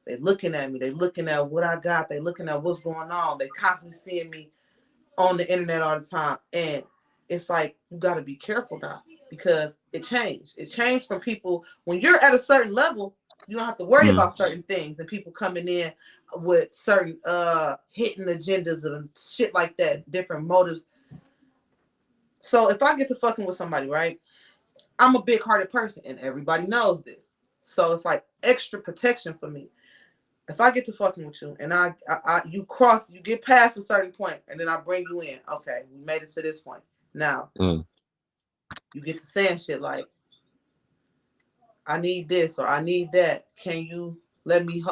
[SPEAKER 2] They looking at me, they looking at what I got, they looking at what's going on. They constantly seeing me on the internet all the time. And it's like you gotta be careful now, because it changed. It changed from people when you're at a certain level, you don't have to worry
[SPEAKER 1] Mm.
[SPEAKER 2] about certain things and people coming in with certain hidden agendas and shit like that, different motives. So if I get to fucking with somebody, right? I'm a big hearted person and everybody knows this. So it's like extra protection for me. If I get to fucking with you and you cross, you get past a certain point, and then I bring you in. Okay, we made it to this point. Now
[SPEAKER 1] Mm.
[SPEAKER 2] you get to saying shit like, "I need this" or "I need that. Can you let me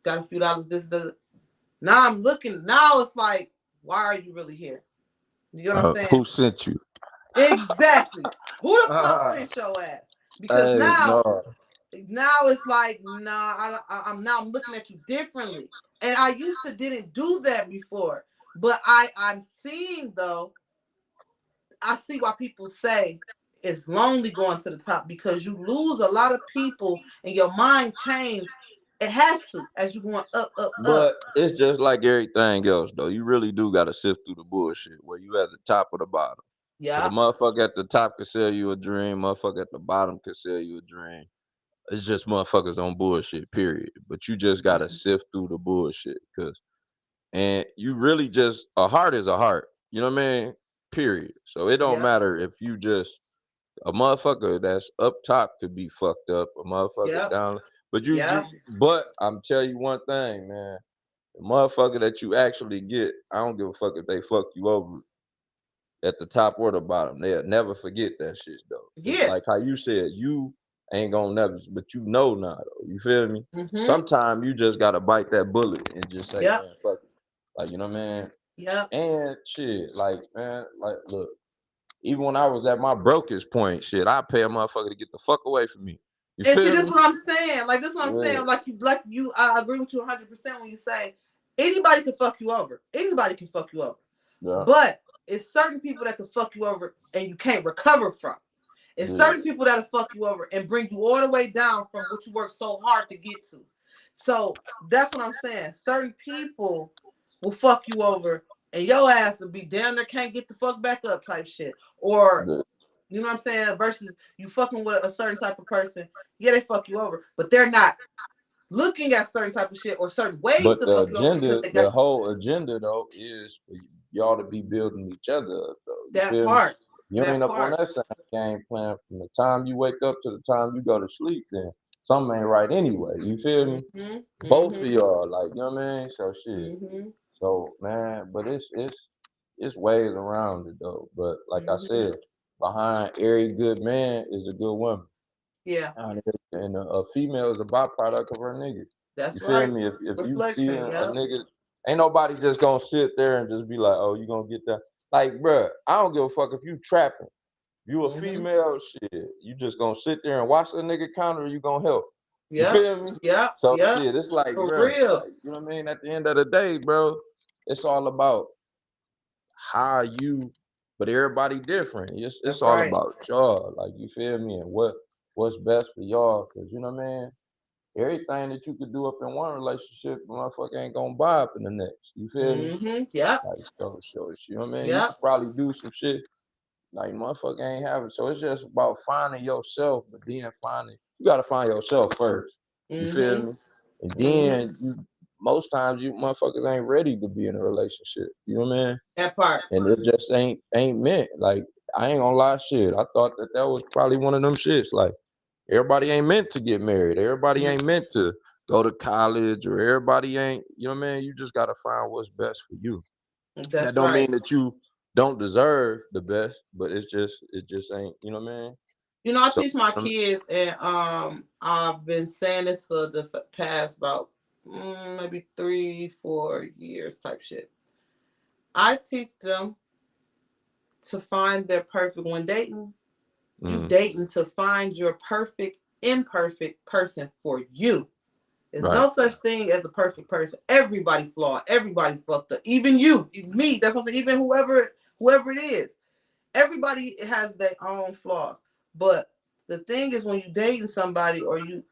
[SPEAKER 2] got a few dollars? This, the." Now I'm looking. Now it's like, why are you really here? You know what I'm saying?
[SPEAKER 1] Who sent you?
[SPEAKER 2] Exactly. Who the fuck
[SPEAKER 1] Ah,
[SPEAKER 2] sent your ass? Because
[SPEAKER 1] hey,
[SPEAKER 2] now
[SPEAKER 1] no.
[SPEAKER 2] it's like, nah, I'm now I'm looking at you differently. And I used to didn't do that before, but I'm seeing though. I see why people say it's lonely going to the top, because you lose a lot of people and your mind change. It has to, as you going up, up, up.
[SPEAKER 1] But it's just like everything else, though. You really do got to sift through the bullshit where you at the top or the bottom. Because a
[SPEAKER 2] Yeah.
[SPEAKER 1] motherfucker at the top can sell you a dream, motherfucker at the bottom can sell you a dream. It's just motherfuckers on bullshit, period. But you just got to sift through the bullshit. And you really just, a heart is a heart. You know what I mean? Period. So it don't
[SPEAKER 2] Yep.
[SPEAKER 1] matter if you just, a motherfucker that's up top could be fucked up, a motherfucker
[SPEAKER 2] Yep.
[SPEAKER 1] down. But
[SPEAKER 2] Yep.
[SPEAKER 1] but I'm tell you one thing, man. The motherfucker that you actually get, I don't give a fuck if they fuck you over at the top or the bottom. They'll never forget that shit though. Cause
[SPEAKER 2] Yeah.
[SPEAKER 1] like how you said, you ain't gonna never, but you know now though. You feel me?
[SPEAKER 2] Mhm.
[SPEAKER 1] Sometimes you just gotta bite that bullet and just say,
[SPEAKER 2] Yep.
[SPEAKER 1] man, fuck it. Like, you know what I mean?
[SPEAKER 2] Yep.
[SPEAKER 1] And shit, like, man, like, look, even when I was at my brokest point, shit, I pay a motherfucker to get the fuck away from me. You
[SPEAKER 2] And see,
[SPEAKER 1] feel
[SPEAKER 2] this is
[SPEAKER 1] me?
[SPEAKER 2] what I'm saying. Like, this is what I'm
[SPEAKER 1] Yeah,
[SPEAKER 2] saying. Like you, I agree with you 100% when you say anybody can fuck you over. Anybody can fuck you over.
[SPEAKER 1] yeah,
[SPEAKER 2] But it's certain people that can fuck you over and you can't recover from. It's
[SPEAKER 1] yeah.
[SPEAKER 2] certain people that'll fuck you over and bring you all the way down from what you worked so hard to get to. So that's what I'm saying. Certain people will fuck you over and your ass will be damn near can't get the fuck back up type shit. Or
[SPEAKER 1] Yeah.
[SPEAKER 2] you know what I'm saying? Versus you fucking with a certain type of person. Yeah, they fuck you over, but they're not looking at certain type of shit or certain ways
[SPEAKER 1] But
[SPEAKER 2] to fuck you over because they got
[SPEAKER 1] the whole agenda though, is for y'all to be building each other up though. You
[SPEAKER 2] that
[SPEAKER 1] feel me?
[SPEAKER 2] part.
[SPEAKER 1] You
[SPEAKER 2] That
[SPEAKER 1] ain't up on
[SPEAKER 2] part.
[SPEAKER 1] that same game plan from the time you wake up to the time you go to sleep, then something ain't right anyway. You feel me?
[SPEAKER 2] Mhm.
[SPEAKER 1] Both of
[SPEAKER 2] Mhm.
[SPEAKER 1] y'all, like, you know what I mean? So shit.
[SPEAKER 2] Mhm.
[SPEAKER 1] So man, but it's ways around it though. But like I
[SPEAKER 2] Mhm.
[SPEAKER 1] said, behind every good man is a good woman.
[SPEAKER 2] Yeah,
[SPEAKER 1] And a female is a byproduct of her nigga. You
[SPEAKER 2] that's
[SPEAKER 1] feel
[SPEAKER 2] right.
[SPEAKER 1] me? If you see
[SPEAKER 2] Reflection.
[SPEAKER 1] a
[SPEAKER 2] Yep.
[SPEAKER 1] nigga, ain't nobody just gonna sit there and just be like, oh, you gonna get that. Like, bruh, I don't give a fuck if you trapping. You a
[SPEAKER 2] Mhm.
[SPEAKER 1] female, shit. You just gonna sit there and watch the nigga counter, or you gonna help. You
[SPEAKER 2] Yep.
[SPEAKER 1] feel me?
[SPEAKER 2] Yep.
[SPEAKER 1] So
[SPEAKER 2] Yep.
[SPEAKER 1] shit, it's like,
[SPEAKER 2] For
[SPEAKER 1] bruh,
[SPEAKER 2] real.
[SPEAKER 1] like, you know what I mean? At the end of the day, bro, it's all about how you, but everybody different. It's
[SPEAKER 2] That's
[SPEAKER 1] all
[SPEAKER 2] right.
[SPEAKER 1] about y'all. Like, you feel me? And what's best for y'all. Cause you know what I mean? Everything that you could do up in one relationship, motherfucker ain't gonna buy up in the next. You feel me?
[SPEAKER 2] Mhm. Yep.
[SPEAKER 1] Like, so you know what I mean? You
[SPEAKER 2] Yep.
[SPEAKER 1] could probably do some shit like motherfucker ain't having. So it's just about finding yourself, but then finding, you gotta find yourself first. You feel
[SPEAKER 2] Mhm.
[SPEAKER 1] me? And
[SPEAKER 2] Mhm.
[SPEAKER 1] then you, most times you motherfuckers ain't ready to be in a relationship. You know what I mean?
[SPEAKER 2] That part.
[SPEAKER 1] And it just ain't meant. Like, I ain't gonna lie, shit. I thought that was probably one of them shits. Like, everybody ain't meant to get married. Everybody
[SPEAKER 2] Mm,
[SPEAKER 1] ain't meant to go to college, or everybody ain't, you know what I mean? You just gotta find what's best for you. That
[SPEAKER 2] that's
[SPEAKER 1] don't
[SPEAKER 2] right.
[SPEAKER 1] mean that you don't deserve the best, but it just ain't, you know what I mean?
[SPEAKER 2] You know, I
[SPEAKER 1] So
[SPEAKER 2] teach my kids, and I've been saying this for the past about maybe 3-4 years type shit. I teach them to find their perfect when dating. You
[SPEAKER 1] mm,
[SPEAKER 2] dating to find your perfect imperfect person for you. There's
[SPEAKER 1] right.
[SPEAKER 2] no such thing as a perfect person. Everybody flawed. Everybody fucked up. Even you, me. That's what I'm saying. Even whoever it is. Everybody has their own flaws. But the thing is, when you dating somebody, or you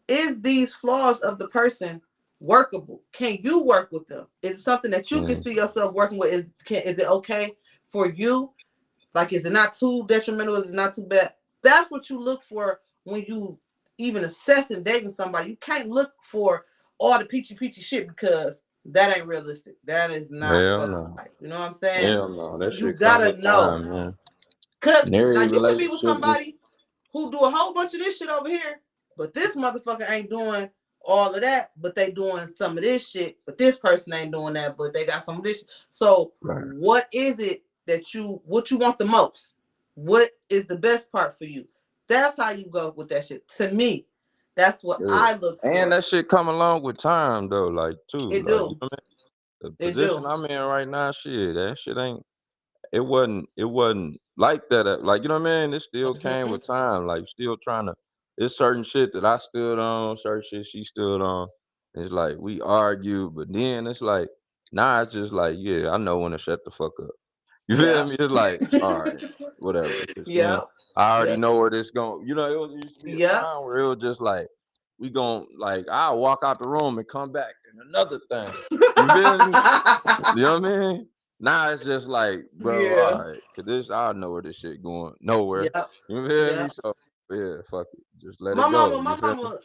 [SPEAKER 2] is these flaws of the person workable? Can you work with them? Is it something that you can
[SPEAKER 1] Mm,
[SPEAKER 2] see yourself working with? Is it okay for you? Like, is it not too detrimental? Is it not too bad? That's what you look for when you even assessing dating somebody. You can't look for all the peachy shit, because that ain't realistic. That is not
[SPEAKER 1] hell
[SPEAKER 2] fucking
[SPEAKER 1] no.
[SPEAKER 2] right. You know what I'm saying?
[SPEAKER 1] Hell no. That
[SPEAKER 2] You
[SPEAKER 1] shit come
[SPEAKER 2] gotta
[SPEAKER 1] with
[SPEAKER 2] know.
[SPEAKER 1] time, man.
[SPEAKER 2] Cause
[SPEAKER 1] And
[SPEAKER 2] now
[SPEAKER 1] every
[SPEAKER 2] you can be with
[SPEAKER 1] relationship is
[SPEAKER 2] somebody who do a whole bunch of this shit over here, but this motherfucker ain't doing all of that, but they doing some of this shit, but this person ain't doing that, but they got some of this shit. So
[SPEAKER 1] right.
[SPEAKER 2] what is it that what you want the most? What is the best part for you? That's how you go with that shit. To me, that's what
[SPEAKER 1] Yeah.
[SPEAKER 2] I look
[SPEAKER 1] And
[SPEAKER 2] for.
[SPEAKER 1] that shit come along with time though, like too.
[SPEAKER 2] It
[SPEAKER 1] Like you
[SPEAKER 2] do.
[SPEAKER 1] know what I mean? The
[SPEAKER 2] It
[SPEAKER 1] position
[SPEAKER 2] do.
[SPEAKER 1] I'm in right now, shit, that shit ain't it wasn't like that. Like, you know what I mean? It still came
[SPEAKER 2] Mm-hmm.
[SPEAKER 1] with time. Like still trying to it's certain shit that I stood on, certain shit she stood on. It's like we argued, but then it's like now it's just like, yeah, I know when to shut the fuck up. You feel
[SPEAKER 2] Yeah.
[SPEAKER 1] me? It's like, all right, whatever. Cause then
[SPEAKER 2] Yeah.
[SPEAKER 1] I already
[SPEAKER 2] Yeah.
[SPEAKER 1] know where this going. You know, it used to be a
[SPEAKER 2] Yeah.
[SPEAKER 1] time where it was just like we gon' like I'll walk out the room and come back and another thing. You feel me? You know what I mean? Now it's just like, bro,
[SPEAKER 2] Yeah.
[SPEAKER 1] all right, cause this I know where this shit going. Nowhere.
[SPEAKER 2] Yeah.
[SPEAKER 1] You feel
[SPEAKER 2] Yeah.
[SPEAKER 1] me? So yeah, fuck it. Just let
[SPEAKER 2] My
[SPEAKER 1] it
[SPEAKER 2] mama,
[SPEAKER 1] go.
[SPEAKER 2] my
[SPEAKER 1] You feel me?
[SPEAKER 2] mama,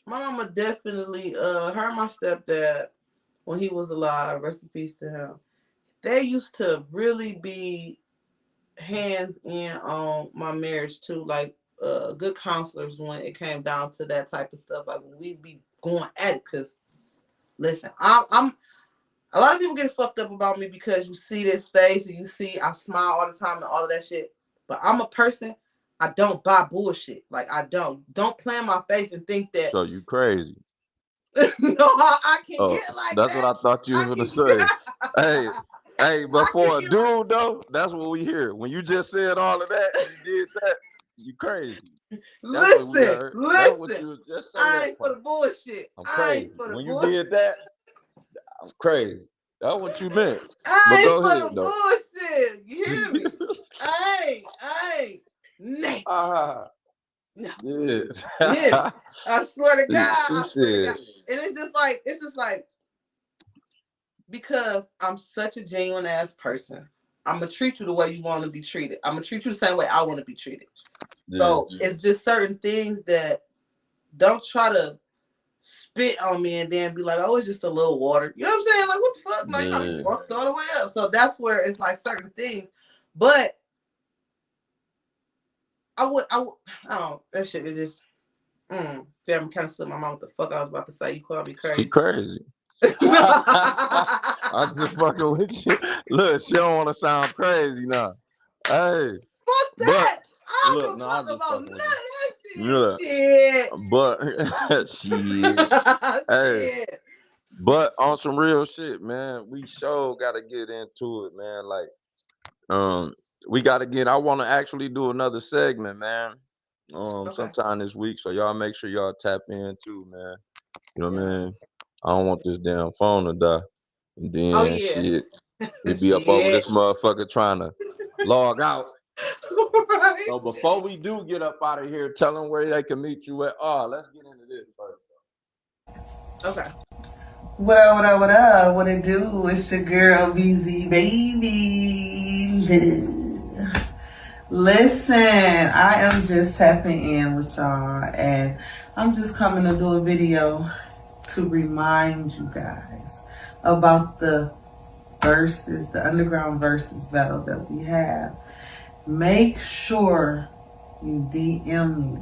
[SPEAKER 2] my mama definitely, her and my stepdad, when he was alive, rest in peace to him, they used to really be hands in on my marriage too, like good counselors when it came down to that type of stuff. Like, when we be going at it, cause listen, I'm a lot of people get fucked up about me because you see this face and you see I smile all the time and all of that shit. But I'm a person, I don't buy bullshit. Like, I don't play in my face and think that
[SPEAKER 1] So you crazy.
[SPEAKER 2] no, I can
[SPEAKER 1] Oh,
[SPEAKER 2] get like
[SPEAKER 1] that's what
[SPEAKER 2] that.
[SPEAKER 1] I thought you
[SPEAKER 2] I
[SPEAKER 1] was gonna
[SPEAKER 2] can
[SPEAKER 1] say. Hey, hey, but
[SPEAKER 2] I can
[SPEAKER 1] for a
[SPEAKER 2] get like
[SPEAKER 1] dude though, that's what we hear. When you just said all of that and you did that, you crazy. That's what we
[SPEAKER 2] listen,
[SPEAKER 1] heard. That's what
[SPEAKER 2] listen.
[SPEAKER 1] you was just say
[SPEAKER 2] I
[SPEAKER 1] that
[SPEAKER 2] ain't for
[SPEAKER 1] part.
[SPEAKER 2] the bullshit.
[SPEAKER 1] I'm
[SPEAKER 2] I ain't
[SPEAKER 1] crazy.
[SPEAKER 2] for the
[SPEAKER 1] When you
[SPEAKER 2] bullshit.
[SPEAKER 1] did that, I'm crazy. That's what you meant. But
[SPEAKER 2] I ain't
[SPEAKER 1] go
[SPEAKER 2] for
[SPEAKER 1] ahead
[SPEAKER 2] the
[SPEAKER 1] though.
[SPEAKER 2] bullshit. You hear me? I ain't. Nay.
[SPEAKER 1] Ah,
[SPEAKER 2] No.
[SPEAKER 1] yeah.
[SPEAKER 2] You hear me? I swear to God.
[SPEAKER 1] She
[SPEAKER 2] I swear to God.
[SPEAKER 1] said,
[SPEAKER 2] And it's just like, because I'm such a genuine ass person, I'm gonna treat you the way you want to be treated. I'm gonna treat you the same way I want to be treated.
[SPEAKER 1] yeah,
[SPEAKER 2] So it's just certain things that don't try to spit on me and then be like, oh, it's just a little water. You know what I'm saying? Like, what the fuck? No, you gotta be
[SPEAKER 1] yeah.
[SPEAKER 2] fucked all the way up. So that's where it's like certain things. But I don't, that shit is just, damn, kind of slipped my mind what the fuck I was about to say. You called me
[SPEAKER 1] She
[SPEAKER 2] crazy.
[SPEAKER 1] crazy.
[SPEAKER 2] Fuck
[SPEAKER 1] I'm just fucking with you. Look, she don't want to sound crazy now. Hey, but
[SPEAKER 2] that. I don't
[SPEAKER 1] look,
[SPEAKER 2] give a
[SPEAKER 1] no,
[SPEAKER 2] fuck
[SPEAKER 1] I'm just
[SPEAKER 2] about
[SPEAKER 1] fucking with you.
[SPEAKER 2] none of that
[SPEAKER 1] Look,
[SPEAKER 2] shit.
[SPEAKER 1] but shit.
[SPEAKER 2] Shit.
[SPEAKER 1] Hey,
[SPEAKER 2] Shit.
[SPEAKER 1] but on some real shit, man, we sure gotta get into it, man. Like, um, we gotta get. I want to actually do another segment, man.
[SPEAKER 2] Okay.
[SPEAKER 1] Sometime this week. So y'all make sure y'all tap in too, man. You know what
[SPEAKER 2] Yeah.
[SPEAKER 1] I mean? I don't want this damn phone to die. And
[SPEAKER 2] Oh
[SPEAKER 1] then
[SPEAKER 2] yeah.
[SPEAKER 1] shit, we be up over
[SPEAKER 2] Shit.
[SPEAKER 1] this motherfucker trying to log out.
[SPEAKER 2] Right.
[SPEAKER 1] So before we do get up out of here, tell them where they can meet you at. Oh, let's get into this first.
[SPEAKER 2] Okay. What up, what up, what up? What it do? It's your girl BZ baby. Listen, I am just tapping in with y'all, and I'm just coming to do a video to remind you guys about the the underground verses battle that we have. Make sure you DM me.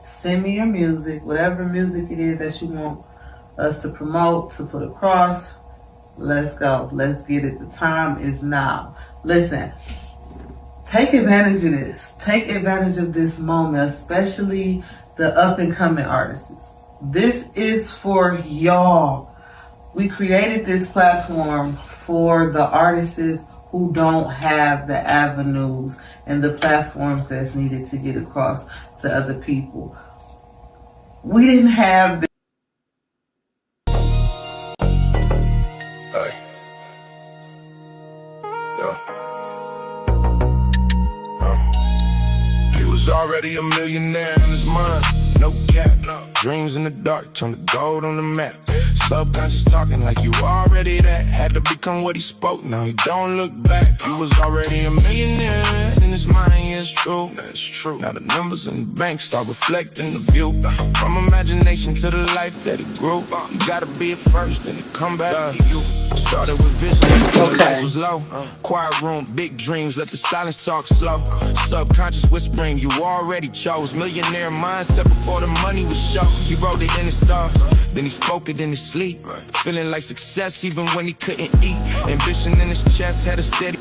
[SPEAKER 2] Send me your music, whatever music it is that you want us to promote, to put across. Let's go. Let's get it. The time is now. Listen, Take advantage of this. Take advantage of this moment, especially the up and coming artists. This is for y'all. We created this platform for the artists who don't have the avenues and the platforms that's needed to get across to other people. We didn't have
[SPEAKER 3] Hey, yo, he was already a millionaire in his mind. No cap, no. Dreams in the dark turn to gold on the map. Subconscious talking like you already that. Had to become what he spoke, now he don't look back. He was already a millionaire in his mind, yeah, it's true. That's true. Now the numbers in the bank start reflecting the view. From imagination to the life that it grew. You gotta be it first, then it come back to you. Started with vision when the lights was low. Quiet room, big dreams, let the silence talk slow. Subconscious whispering, you already chose. Millionaire mindset before the money was show. He wrote it in his stars, then he spoke it in his sleep. Feeling like success even when he couldn't eat. Ambition in his chest had a steady.